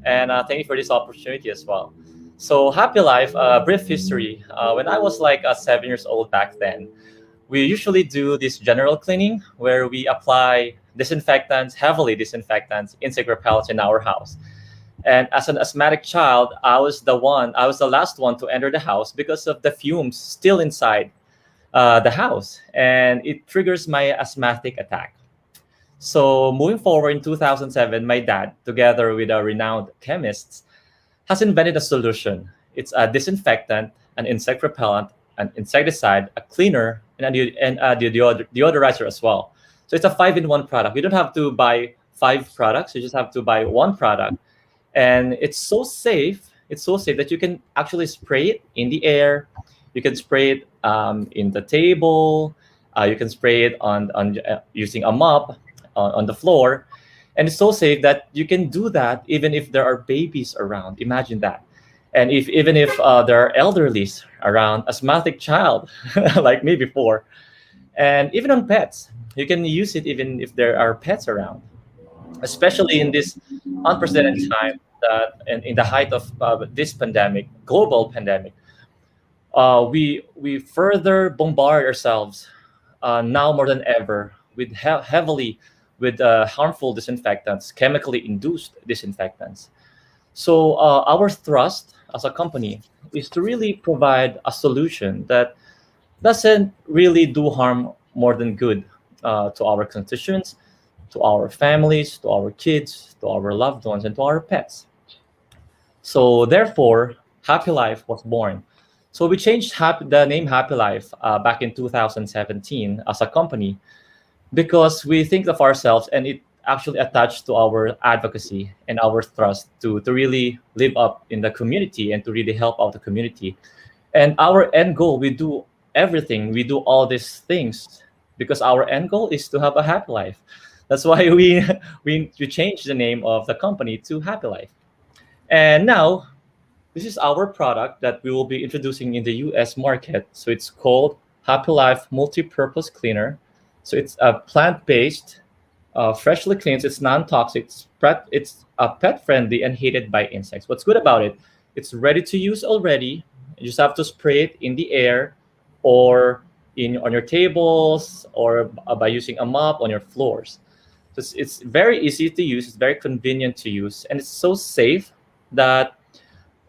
And thank you for this opportunity as well. So Happy Life, brief history. When I was like 7 years old back then, we usually do this general cleaning where we apply heavily disinfectants, insect repellents in our house. And as an asthmatic child, I was the last one to enter the house because of the fumes still inside the house, and it triggers my asthmatic attack. So moving forward in 2007, my dad, together with a renowned chemist, has invented a solution. It's a disinfectant, an insect repellent, an insecticide, a cleaner, and a deodorizer as well. So it's a 5-in-1 product. You don't have to buy 5 products. You just have to buy 1 product. And it's so safe that you can actually spray it in the air. You can spray it in the table. You can spray it on using a mop on the floor. And it's so safe that you can do that even if there are babies around. Imagine that. And even if there are elderlies around, asthmatic child like me before. And even on pets, you can use it even if there are pets around. Especially in this unprecedented time, in the height of this pandemic, global pandemic, we further bombard ourselves now more than ever with heavily with harmful disinfectants, chemically induced disinfectants. So our thrust as a company is to really provide a solution that doesn't really do harm more than good to our constituents, to our families, to our kids, to our loved ones, and to our pets. So therefore, Happy Life was born. So we changed the name Happy Life back in 2017 as a company because we think of ourselves and it actually attached to our advocacy and our thrust to really live up in the community and to really help out the community. And our end goal, we do everything, we do all these things because our end goal is to have a happy life. That's why we changed the name of the company to Happy Life. And now this is our product that we will be introducing in the US market. So it's called Happy Life Multi-Purpose Cleaner. So it's a plant-based, freshly cleansed, it's non-toxic, it's pet-friendly and hated by insects. What's good about it, it's ready to use already. You just have to spray it in the air or on your tables or by using a mop on your floors. So it's very easy to use, it's very convenient to use, and it's so safe that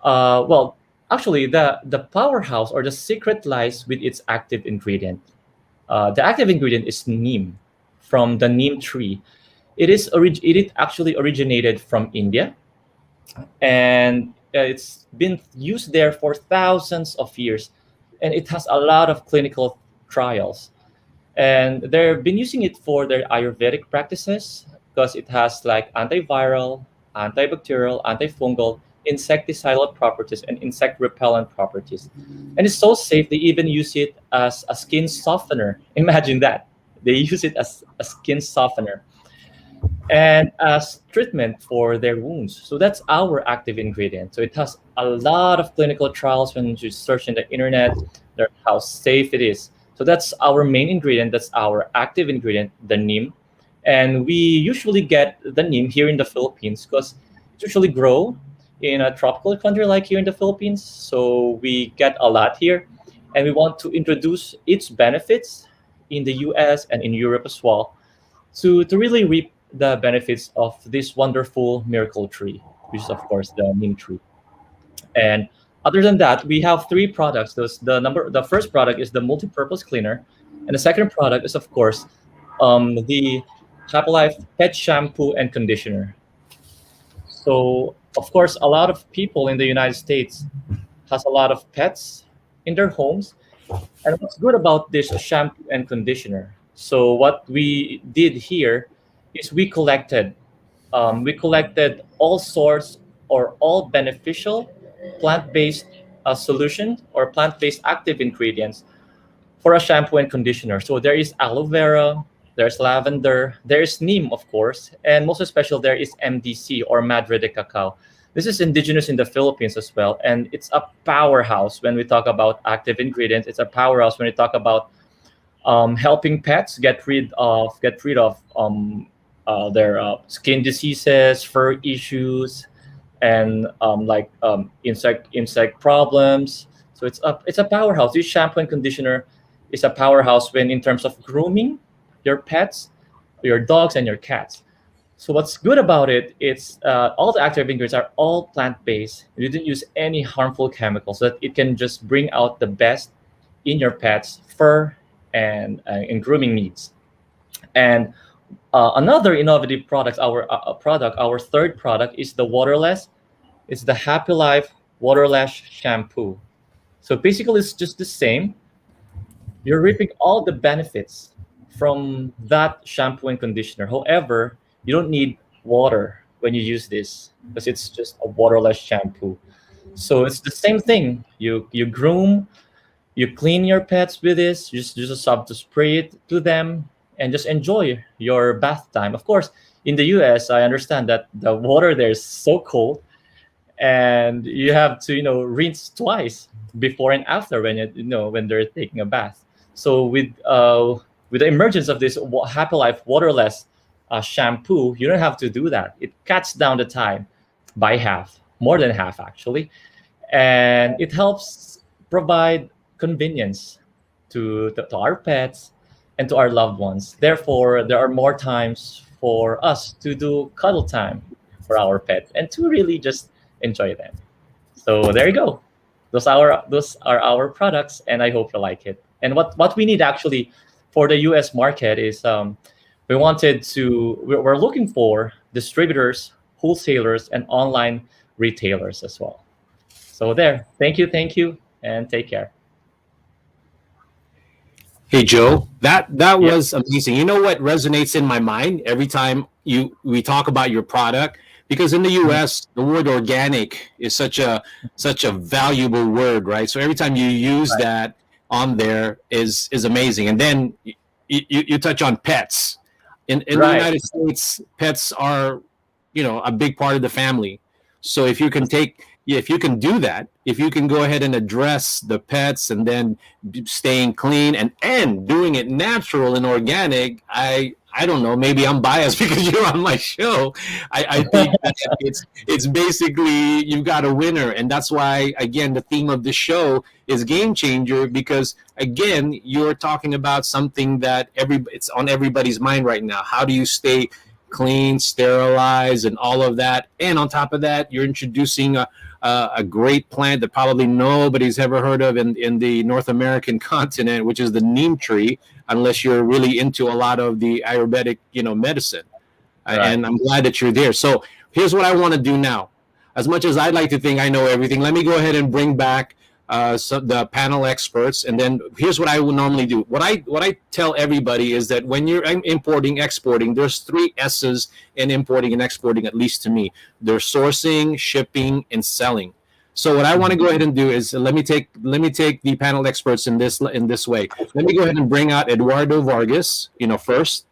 well, actually, the powerhouse or the secret lies with its active ingredient. The active ingredient is neem from the neem tree. It actually originated from India, and it's been used there for thousands of years, and it has a lot of clinical trials. And they've been using it for their Ayurvedic practices because it has like antiviral, antibacterial, antifungal, insecticidal properties and insect repellent properties. And it's so safe, they even use it as a skin softener. Imagine that. They use it as a skin softener and as treatment for their wounds. So that's our active ingredient. So it has a lot of clinical trials when you search in the internet, how safe it is. So that's our main ingredient, that's our active ingredient, the neem. And we usually get the neem here in the Philippines because it usually grow in a tropical country like here in the Philippines. So we get a lot here, and we want to introduce its benefits in the US and in Europe as well to really reap the benefits of this wonderful miracle tree, which is of course the neem tree. And other than that, we have three products. The first product is the multi-purpose cleaner, and the second product is of course the Happy Life pet shampoo and conditioner. So of course, a lot of people in the United States has a lot of pets in their homes. And what's good about this shampoo and conditioner? So what we did here is we collected all sorts or all beneficial plant-based solution or plant-based active ingredients for a shampoo and conditioner. So there is aloe vera, there's lavender, there's neem, of course, and most especially there is MDC or Madre de Cacao. This is indigenous in the Philippines as well, and it's a powerhouse when we talk about active ingredients. It's a powerhouse when we talk about helping pets get rid of their skin diseases, fur issues, and insect problems. So it's a powerhouse. This shampoo and conditioner is a powerhouse when in terms of grooming your pets, your dogs, and your cats. So what's good about it, it's all the active ingredients are all plant-based. You didn't use any harmful chemicals, so that it can just bring out the best in your pet's fur and in grooming needs. And another innovative product, our third product is the waterless. It's the Happy Life Waterless Shampoo. So basically, it's just the same. You're reaping all the benefits from that shampoo and conditioner. However, you don't need water when you use this because it's just a waterless shampoo. So it's the same thing. You groom, you clean your pets with this. You just have to spray it to them and just enjoy your bath time. Of course, in the US, I understand that the water there is so cold, and you have to rinse twice before and after when they're taking a bath. So with the emergence of this Happy Life waterless shampoo, you don't have to do that. It cuts down the time by half, more than half actually, and it helps provide convenience to our pets and to our loved ones. Therefore, there are more times for us to do cuddle time for our pets and to really just enjoy them. So there you go. Those are our products, and I hope you like it. And what we need actually for the US market is we're looking for distributors, wholesalers, and online retailers as well. So there, thank you, and take care. Hey Joe, that Yeah. was amazing. You know what resonates in my mind every time we talk about your product? Because in the US, the word organic is such a valuable word, right? So every time you use that on there is amazing. And then you touch on pets. In the Right. United States, pets are, a big part of the family. So if you can if you can do that, if you can go ahead and address the pets and then staying clean and doing it natural and organic, I don't know, maybe I'm biased because you're on my show. I think that it's basically you've got a winner, and that's why again the theme of the show is game changer, because again you're talking about something that it's on everybody's mind right now. How do you stay clean, sterilized, and all of that? And on top of that, you're introducing a great plant that probably nobody's ever heard of in the North American continent, which is the neem tree, unless you're really into a lot of the Ayurvedic, medicine. Right. And I'm glad that you're there. So here's what I want to do now. As much as I'd like to think I know everything, let me go ahead and bring back the panel experts, and then here's what I would normally do. What I tell everybody is that when you're importing, exporting, there's 3 S's in importing and exporting, at least to me. There's sourcing, shipping, and selling. So what I want to go ahead and do is let me take the panel experts in this way. Let me go ahead and bring out Eduardo Vargas, first,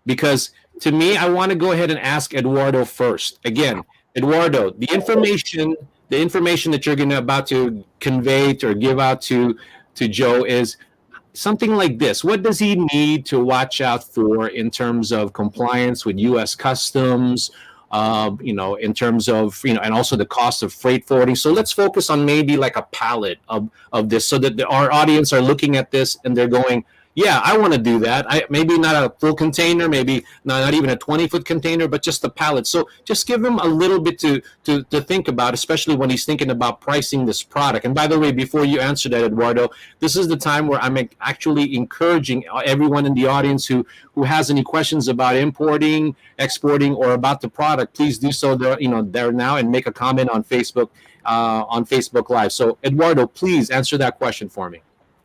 because to me, I want to go ahead and ask Eduardo first. Again, Eduardo, the information that you're about to convey or give out to Joe is something like this. What does he need to watch out for in terms of compliance with U.S. Customs, in terms of, and also the cost of freight forwarding? So let's focus on maybe like a palette of this, so that our audience are looking at this and they're going, yeah, I want to do that. Maybe not a full container, maybe not even a 20-foot container, but just a pallet. So just give him a little bit to think about, especially when he's thinking about pricing this product. And by the way, before you answer that, Eduardo, this is the time where I'm actually encouraging everyone in the audience who has any questions about importing, exporting, or about the product, please do so there now and make a comment on Facebook Live. So Eduardo, please answer that question for me.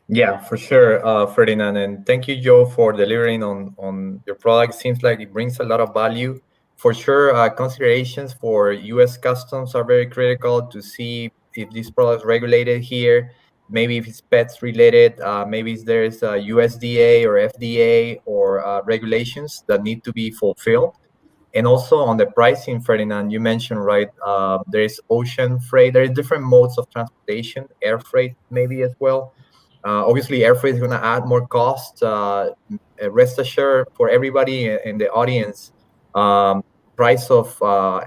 Yeah, for sure, Ferdinand, and thank you, Joe, for delivering on your product. Seems like it brings a lot of value. For sure, considerations for U.S. Customs are very critical to see if this product is regulated here. Maybe if it's pets related, maybe there's a USDA or FDA or regulations that need to be fulfilled. And also on the pricing, Ferdinand, you mentioned, right, there is ocean freight. There are different modes of transportation, air freight maybe as well. Obviously, air freight is going to add more cost. Rest assured for everybody in the audience, price of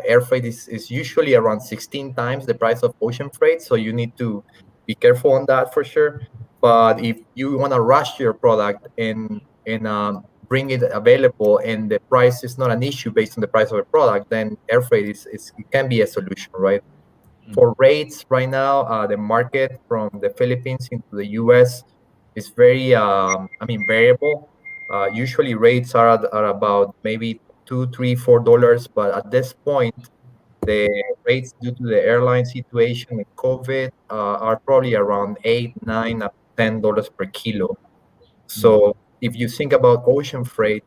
air freight is usually around 16 times the price of ocean freight. So you need to be careful on that for sure. But if you want to rush your product and bring it available and the price is not an issue based on the price of the product, then air freight it can be a solution, right? For rates right now, the market from the Philippines into the US is very, variable. Usually rates are about maybe $2, $3, $4, but at this point, the rates due to the airline situation and COVID are probably around $8, $9, up to $10 per kilo. So if you think about ocean freight,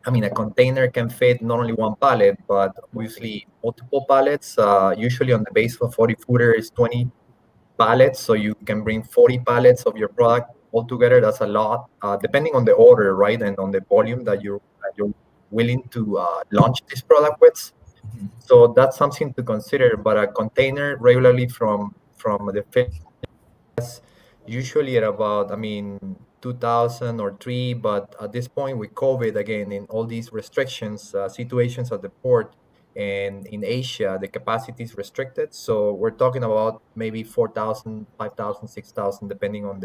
a container can fit not only one pallet, but obviously multiple pallets. Usually on the base of a 40-footer is 20 pallets, so you can bring 40 pallets of your product altogether. That's a lot, depending on the order, right, and on the volume that you're willing to launch this product with. So that's something to consider. But a container regularly from the Philippines, usually at about 2,000 or 3, but at this point with COVID again, in all these restrictions, situations at the port and in Asia, the capacity is restricted. So we're talking about maybe 4,000, 5,000, 6,000, depending on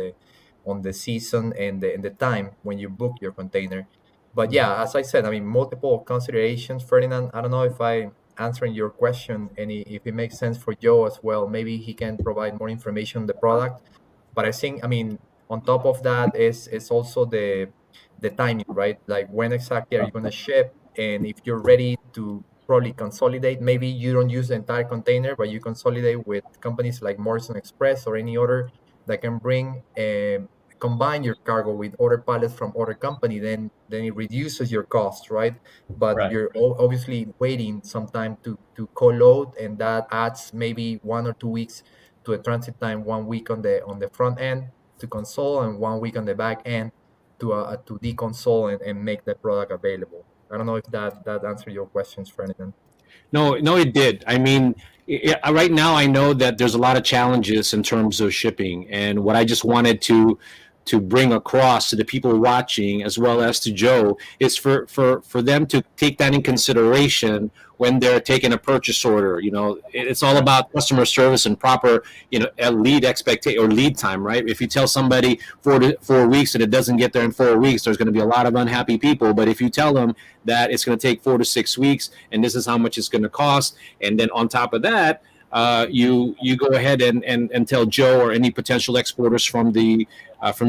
the season and the time when you book your container. But yeah, as I said, multiple considerations. Ferdinand, I don't know if I'm answering your question and if it makes sense for Joe as well. Maybe he can provide more information on the product. But I think, On top of that is also the timing, right? Like when exactly are you going to ship? And if you're ready to probably consolidate, maybe you don't use the entire container, but you consolidate with companies like Morrison Express or any other that can bring combine your cargo with other pallets from other company, then it reduces your cost, right? But Right. you're obviously waiting some time to co-load, and that adds maybe 1 or 2 weeks to a transit time, 1 week on the front end to console and 1 week on the back end to deconsole and make the product available. I don't know if that answered your questions, Ferdinand. No, no, it did. I mean, right now I know that there's a lot of challenges in terms of shipping, and what I just wanted to bring across to the people watching as well as to Joe is for them to take that in consideration when they're taking a purchase order. You know, it's all about customer service and proper, you know, a lead expectation or lead time, right? If you tell somebody 4 weeks and it doesn't get there in 4 weeks, there's going to be a lot of unhappy people. But if you tell them that it's going to take 4 to 6 weeks and this is how much it's going to cost, and then on top of that, you go ahead and tell Joe or any potential exporters from the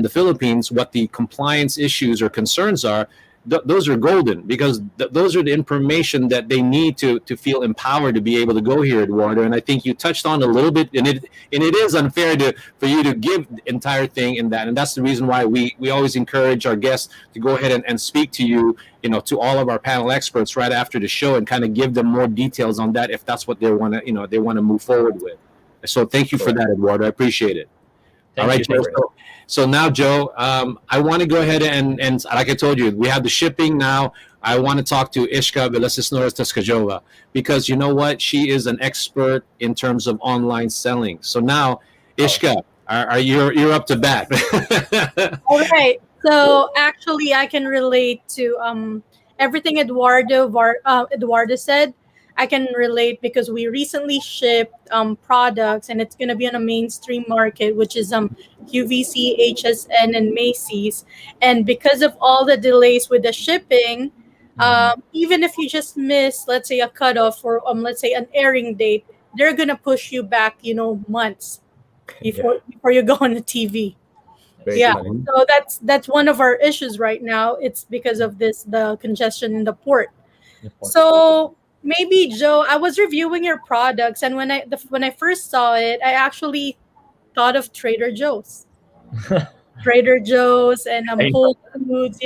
Philippines what the compliance issues or concerns are. Those are golden, because those are the information that they need to feel empowered to be able to go here, Eduardo. And I think you touched on a little bit, and it is unfair for you to give the entire thing in that, and that's the reason why we always encourage our guests to go ahead and speak to you, you know, to all of our panel experts right after the show, and kind of give them more details on that if that's what they want to move forward with. So thank you for that, Eduardo. I appreciate it. All right, Joe. So now, Joe, I want to go ahead and like I told you, we have the shipping now. I want to talk to Ishka Velasquez because you know what? She is an expert in terms of online selling. So now, Ishka, are you're up to bat? All right. So actually, I can relate to everything Eduardo said. I can relate because we recently shipped products, and it's going to be on a mainstream market, which is QVC, HSN, and Macy's. And because of all the delays with the shipping, even if you just miss, let's say, a cutoff or let's say an airing date, they're going to push you back, months before you go on the TV. So that's one of our issues right now. It's because of the congestion in the port. So maybe, Joe, I was reviewing your products, and when I first saw it, I actually thought of Trader Joe's. Trader Joe's and Whole Foods,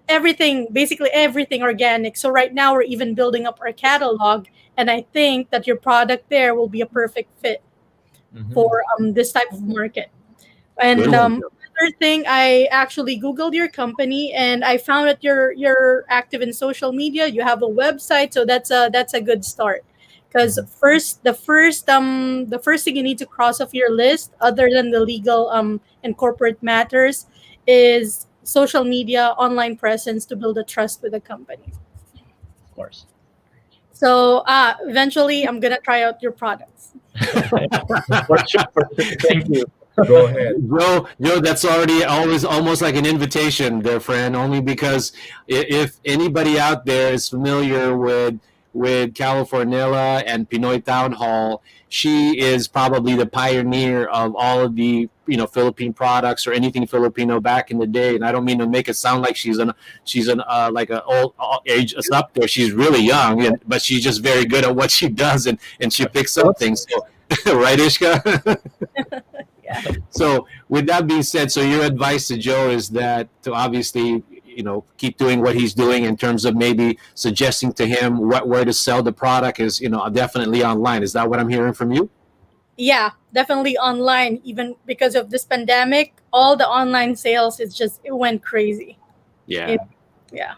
everything, basically everything organic. So right now we're even building up our catalog, and I think that your product there will be a perfect fit for this type of market. And another thing, I actually Googled your company, and I found that you're active in social media. You have a website, so that's a good start. Because the first thing you need to cross off your list, other than the legal and corporate matters, is social media, online presence to build a trust with the company. Of course. So eventually, I'm gonna try out your products. For sure. Thank you. Go ahead. Joe, that's already always almost like an invitation there, friend, only because if anybody out there is familiar with Californilla and Pinoy Town Hall, she is probably the pioneer of all of the Philippine products or anything Filipino back in the day. And I don't mean to make it sound like she's like an old age up there. She's really young, but she's just very good at what she does, and she picks up things. So, right, Ishka? So with that being said, so your advice to Joe is that to obviously, keep doing what he's doing in terms of maybe suggesting to him where to sell the product is, definitely online. Is that what I'm hearing from you? Yeah, definitely online. Even because of this pandemic, all the online sales, it went crazy. Yeah. Yeah.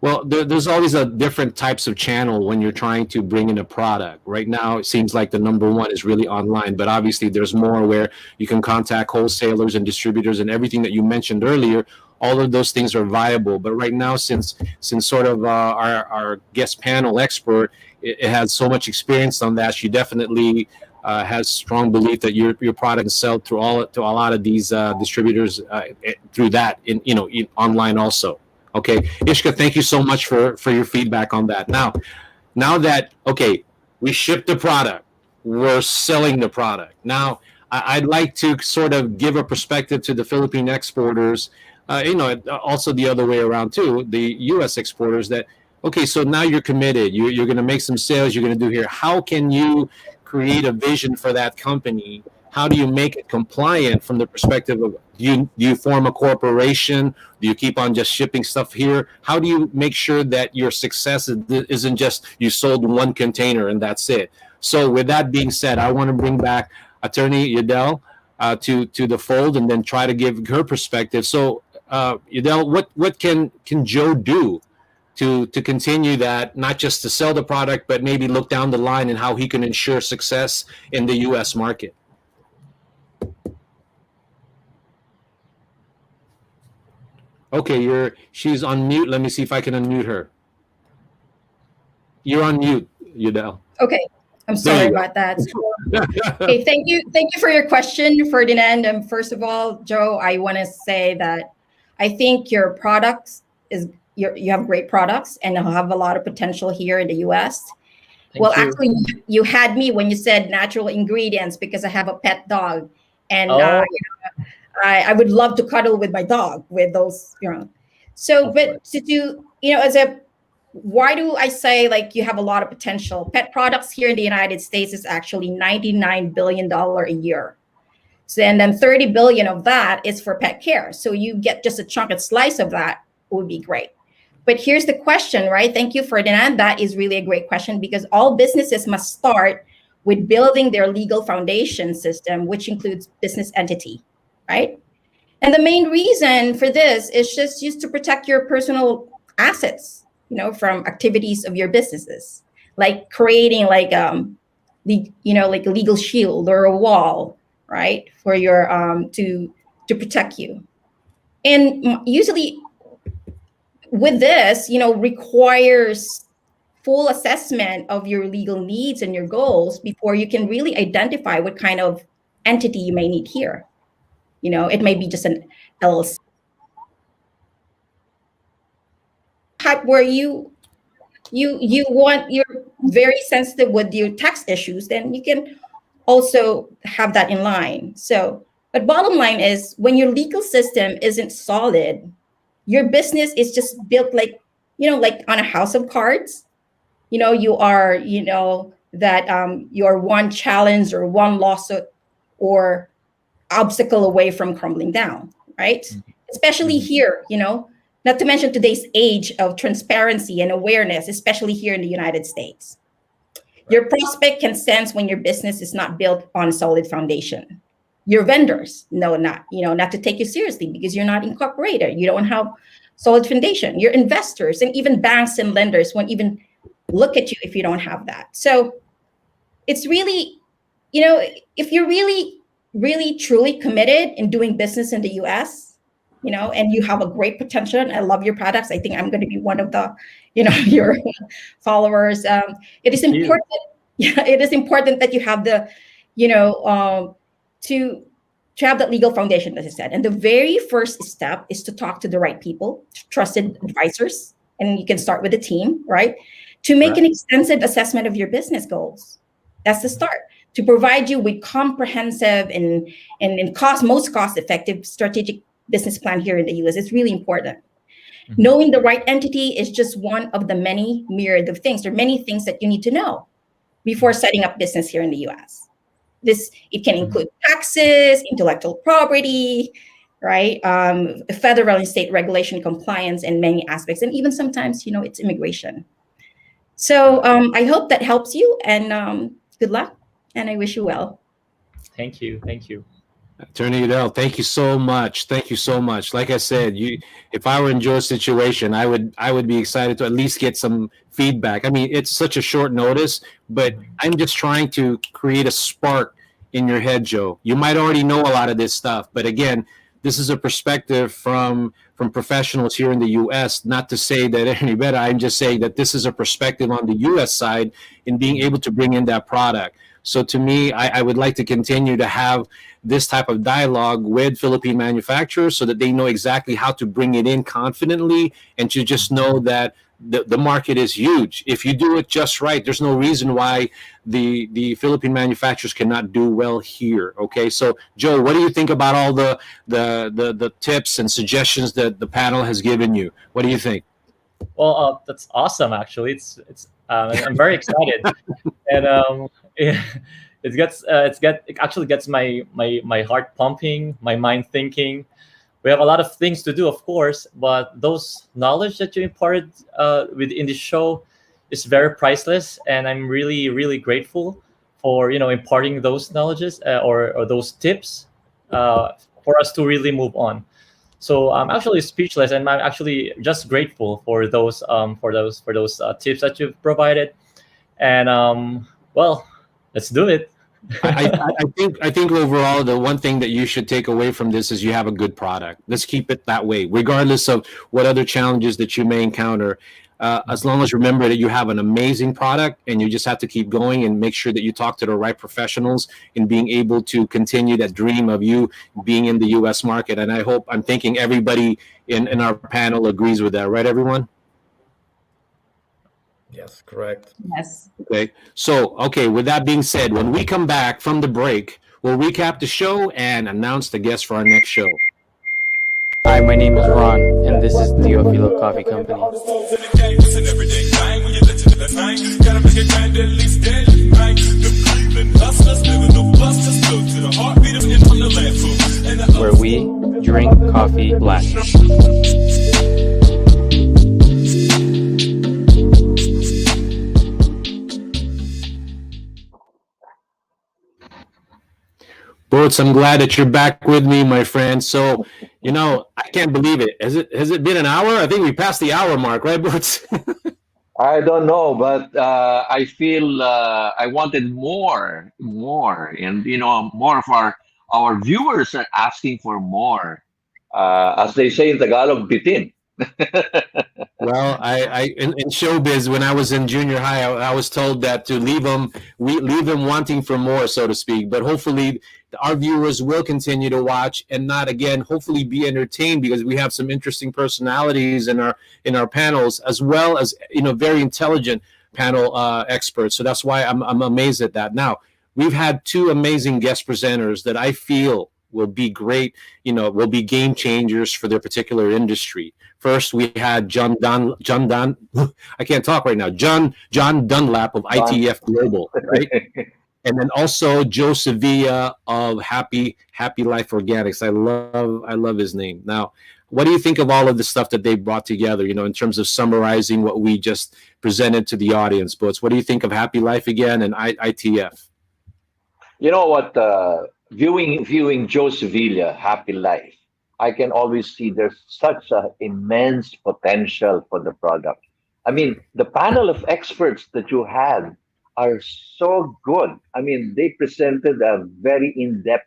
Well, there's always a different types of channel when you're trying to bring in a product. Right now, it seems like the number one is really online, but obviously there's more where you can contact wholesalers and distributors and everything that you mentioned earlier. All of those things are viable. But right now, since sort of our guest panel expert, it has so much experience on that, she definitely has strong belief that your product is sold to a lot of these distributors through that in online also. Okay, Ishka, thank you so much for your feedback on that. Now that, okay, we shipped the product, we're selling the product. Now, I'd like to sort of give a perspective to the Philippine exporters, also the other way around too, the U.S. exporters, that, okay, so now you're committed, you're going to make some sales, you're going to do here. How can you create a vision for that company? How do you make it compliant from the perspective of, do you form a corporation? Do you keep on just shipping stuff here? How do you make sure that your success isn't just you sold one container and that's it? So with that being said, I want to bring back Attorney Yadel to the fold, and then try to give her perspective. So Yadel, what can Joe do to continue that, not just to sell the product, but maybe look down the line and how he can ensure success in the U.S. market? Okay, she's on mute. Let me see if I can unmute her. You're on mute, Yadel. Okay, I'm sorry about that. Okay, thank you for your question, Ferdinand. First of all, Joe, I want to say that I think your products you have great products and have a lot of potential here in the U.S. Actually, you had me when you said natural ingredients, because I have a pet dog, and I would love to cuddle with my dog with those, So, but to do, why do I say like you have a lot of potential? Pet products here in the United States is actually $99 billion a year. So, and then 30 billion of that is for pet care. So you get just a chunk and slice of that would be great. But here's the question, right? Thank you, Ferdinand. That is really a great question, because all businesses must start with building their legal foundation system, which includes business entity, right? And the main reason for this is just to protect your personal assets, from activities of your businesses, like creating like like a legal shield or a wall, right, for your to protect you. And usually with this, requires full assessment of your legal needs and your goals before you can really identify what kind of entity you may need here. It may be just an LLC type where you're very sensitive with your tax issues, then you can also have that in line. So, but bottom line is, when your legal system isn't solid, your business is just built like on a house of cards. You are, that you're one challenge or one lawsuit or obstacle away from crumbling down, right? Mm-hmm. Especially here, not to mention today's age of transparency and awareness, especially here in the United States. Right. Your prospect can sense when your business is not built on a solid foundation. Your vendors know not to take you seriously because you're not incorporated. You don't have solid foundation. Your investors and even banks and lenders won't even look at you if you don't have that. So it's really, if you're really truly committed in doing business in the US, and you have a great potential, and I love your products. I think I'm going to be one of the, your followers. It is important. Yeah, it is important that you have the, to have that legal foundation, as I said. And the very first step is to talk to the right people, trusted advisors, and you can start with a team, right? To make an extensive assessment of your business goals. That's the start. To provide you with comprehensive and most cost-effective strategic business plan here in the US. It's really important. Mm-hmm. Knowing the right entity is just one of the many myriad of things. There are many things that you need to know before setting up business here in the US. It can include taxes, intellectual property, right? Federal and state regulation compliance in many aspects, and even sometimes, it's immigration. So I hope that helps you, and good luck, and I wish you well. Thank you. Attorney Yadel, thank you so much. Thank you so much. Like I said, if I were in Joe's situation, I would be excited to at least get some feedback. I mean, it's such a short notice, but I'm just trying to create a spark in your head, Joe. You might already know a lot of this stuff, but again, this is a perspective from professionals here in the U.S. Not to say that any better. I'm just saying that this is a perspective on the U.S. side in being able to bring in that product. So to me, I would like to continue to have this type of dialogue with Philippine manufacturers so that they know exactly how to bring it in confidently, and to just know that the market is huge. If you do it just right, there's no reason why the Philippine manufacturers cannot do well here. Okay, so Joe, what do you think about all the tips and suggestions that the panel has given you? What do you think? Well, that's awesome. Actually, I'm very excited, and it actually gets my heart pumping, my mind thinking. We have a lot of things to do, of course, but those knowledge that you imparted within this show is very priceless, and I'm really, really grateful for imparting those knowledges or those tips for us to really move on. So I'm actually speechless, and I'm actually just grateful for those tips that you've provided. And well, let's do it. I think overall the one thing that you should take away from this is you have a good product. Let's keep it that way, regardless of what other challenges that you may encounter. As long as remember that you have an amazing product, and you just have to keep going and make sure that you talk to the right professionals in being able to continue that dream of you being in the U.S. market. And I'm thinking everybody in our panel agrees with that, right, everyone? Yes, correct. Yes. Okay. So, with that being said, when we come back from the break, we'll recap the show and announce the guest for our next show. Hi, my name is Ron, and this is Teofilo Coffee Company. Where we drink coffee black. Boots, I'm glad that you're back with me, my friend. So, I can't believe it. Has it been an hour? I think we passed the hour mark, right, Boots? I don't know, but I feel I wanted more, and more of our viewers are asking for more. As they say in Tagalog, bitin. Well, in showbiz, when I was in junior high, I was told that to leave them wanting for more, so to speak. But hopefully, our viewers will continue to watch and not, again, hopefully be entertained, because we have some interesting personalities in our panels, as well as very intelligent panel experts. So that's why I'm amazed at that. Now, we've had two amazing guest presenters that I feel will be great, will be game changers for their particular industry. First, we had John I can't talk right now. John Dunlop of ITF Global, right? And then also Joe Sevilla of Happy Life Organics. I love his name. Now, what do you think of all of the stuff that they brought together, in terms of summarizing what we just presented to the audience? But what do you think of Happy Life again and ITF? You know what? Viewing Joe Sevilla, Happy Life, I can always see there's such an immense potential for the product. I mean, the panel of experts that you had are so good. I mean, they presented a very in-depth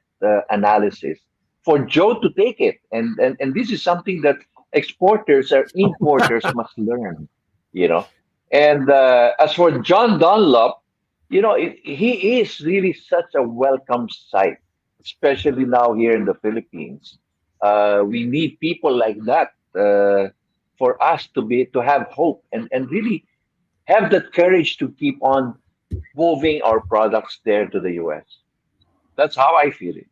analysis for Joe to take it. And this is something that exporters or importers must learn, And as for John Dunlop, he is really such a welcome sight, especially now here in the Philippines. We need people like that for us to have hope and really have that courage to keep on moving our products there to the US. That's how I feel it.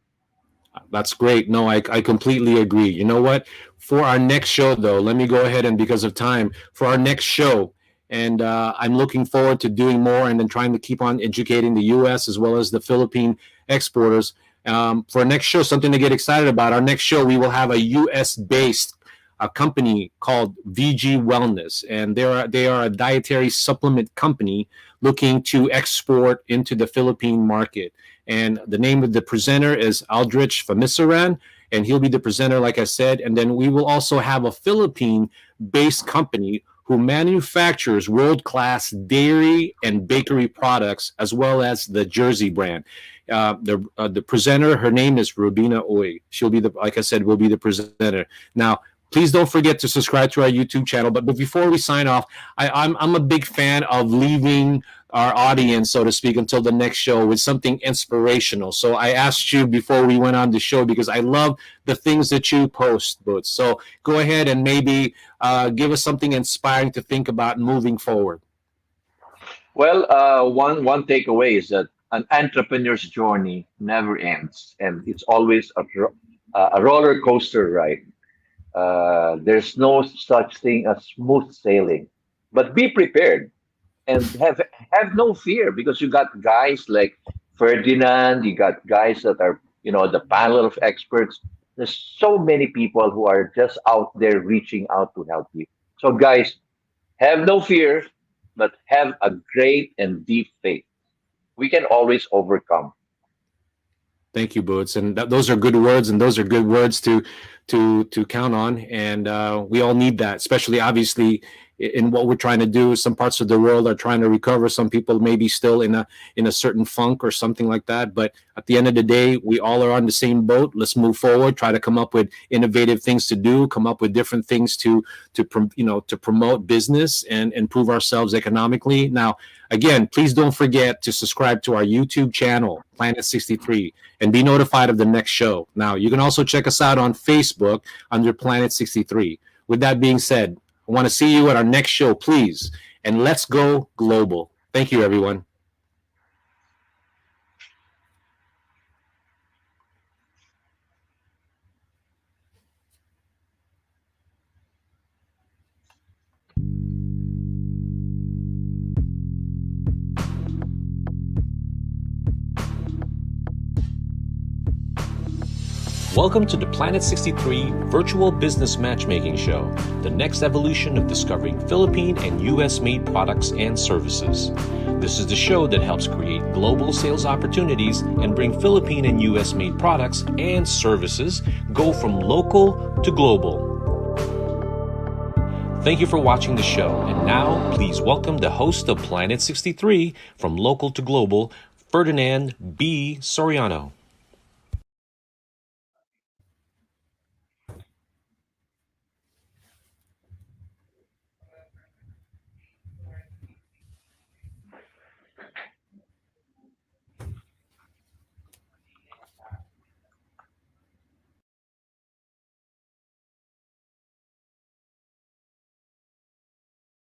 That's great. No, I completely agree. You know what? For our next show, though, let me go ahead and, because of time, for our next show, and I'm looking forward to doing more and then trying to keep on educating the U.S. as well as the Philippine exporters. For our next show, something to get excited about. Our next show, we will have a U.S.-based company called VG Wellness, and they are a dietary supplement company looking to export into the Philippine market. And the name of the presenter is Aldrich Famisaran, and he'll be the presenter, like I said. And then we will also have a Philippine-based company who manufactures world-class dairy and bakery products, as well as the Jersey brand. The presenter, her name is Rubina Oy. She'll be like I said, will be the presenter. Now, Please don't forget to subscribe to our YouTube channel. But before we sign off, I'm a big fan of leaving our audience, so to speak, until the next show with something inspirational. So I asked you before we went on the show because I love the things that you post, Boots. So go ahead and maybe give us something inspiring to think about moving forward. Well, one takeaway is that an entrepreneur's journey never ends, and it's always a roller coaster ride. There's no such thing as smooth sailing, but be prepared and have no fear, because you got guys like Ferdinand, you got guys that are, the panel of experts. There's so many people who are just out there reaching out to help you. So guys, have no fear, but have a great and deep faith. We can always overcome. Thank you, Boots. And those are good words, and those are good words to count on. And we all need that, especially obviously in what we're trying to do. Some parts of the world are trying to recover. Some people may be still in a certain funk or something like that. But at the end of the day, we all are on the same boat. Let's move forward. Try to come up with innovative things to do. Come up with different things to promote business and improve ourselves economically. Now, again, please don't forget to subscribe to our YouTube channel, Planet63, and be notified of the next show. Now, you can also check us out on Facebook under Planet63. With that being said, I want to see you at our next show, please. And let's go global. Thank you, everyone. Welcome to the Planet 63 Virtual Business Matchmaking Show, the next evolution of discovering Philippine and US made products and services. This is the show that helps create global sales opportunities and bring Philippine and US made products and services go from local to global. Thank you for watching the show, and now please welcome the host of Planet 63 from local to global, Ferdinand B. Soriano.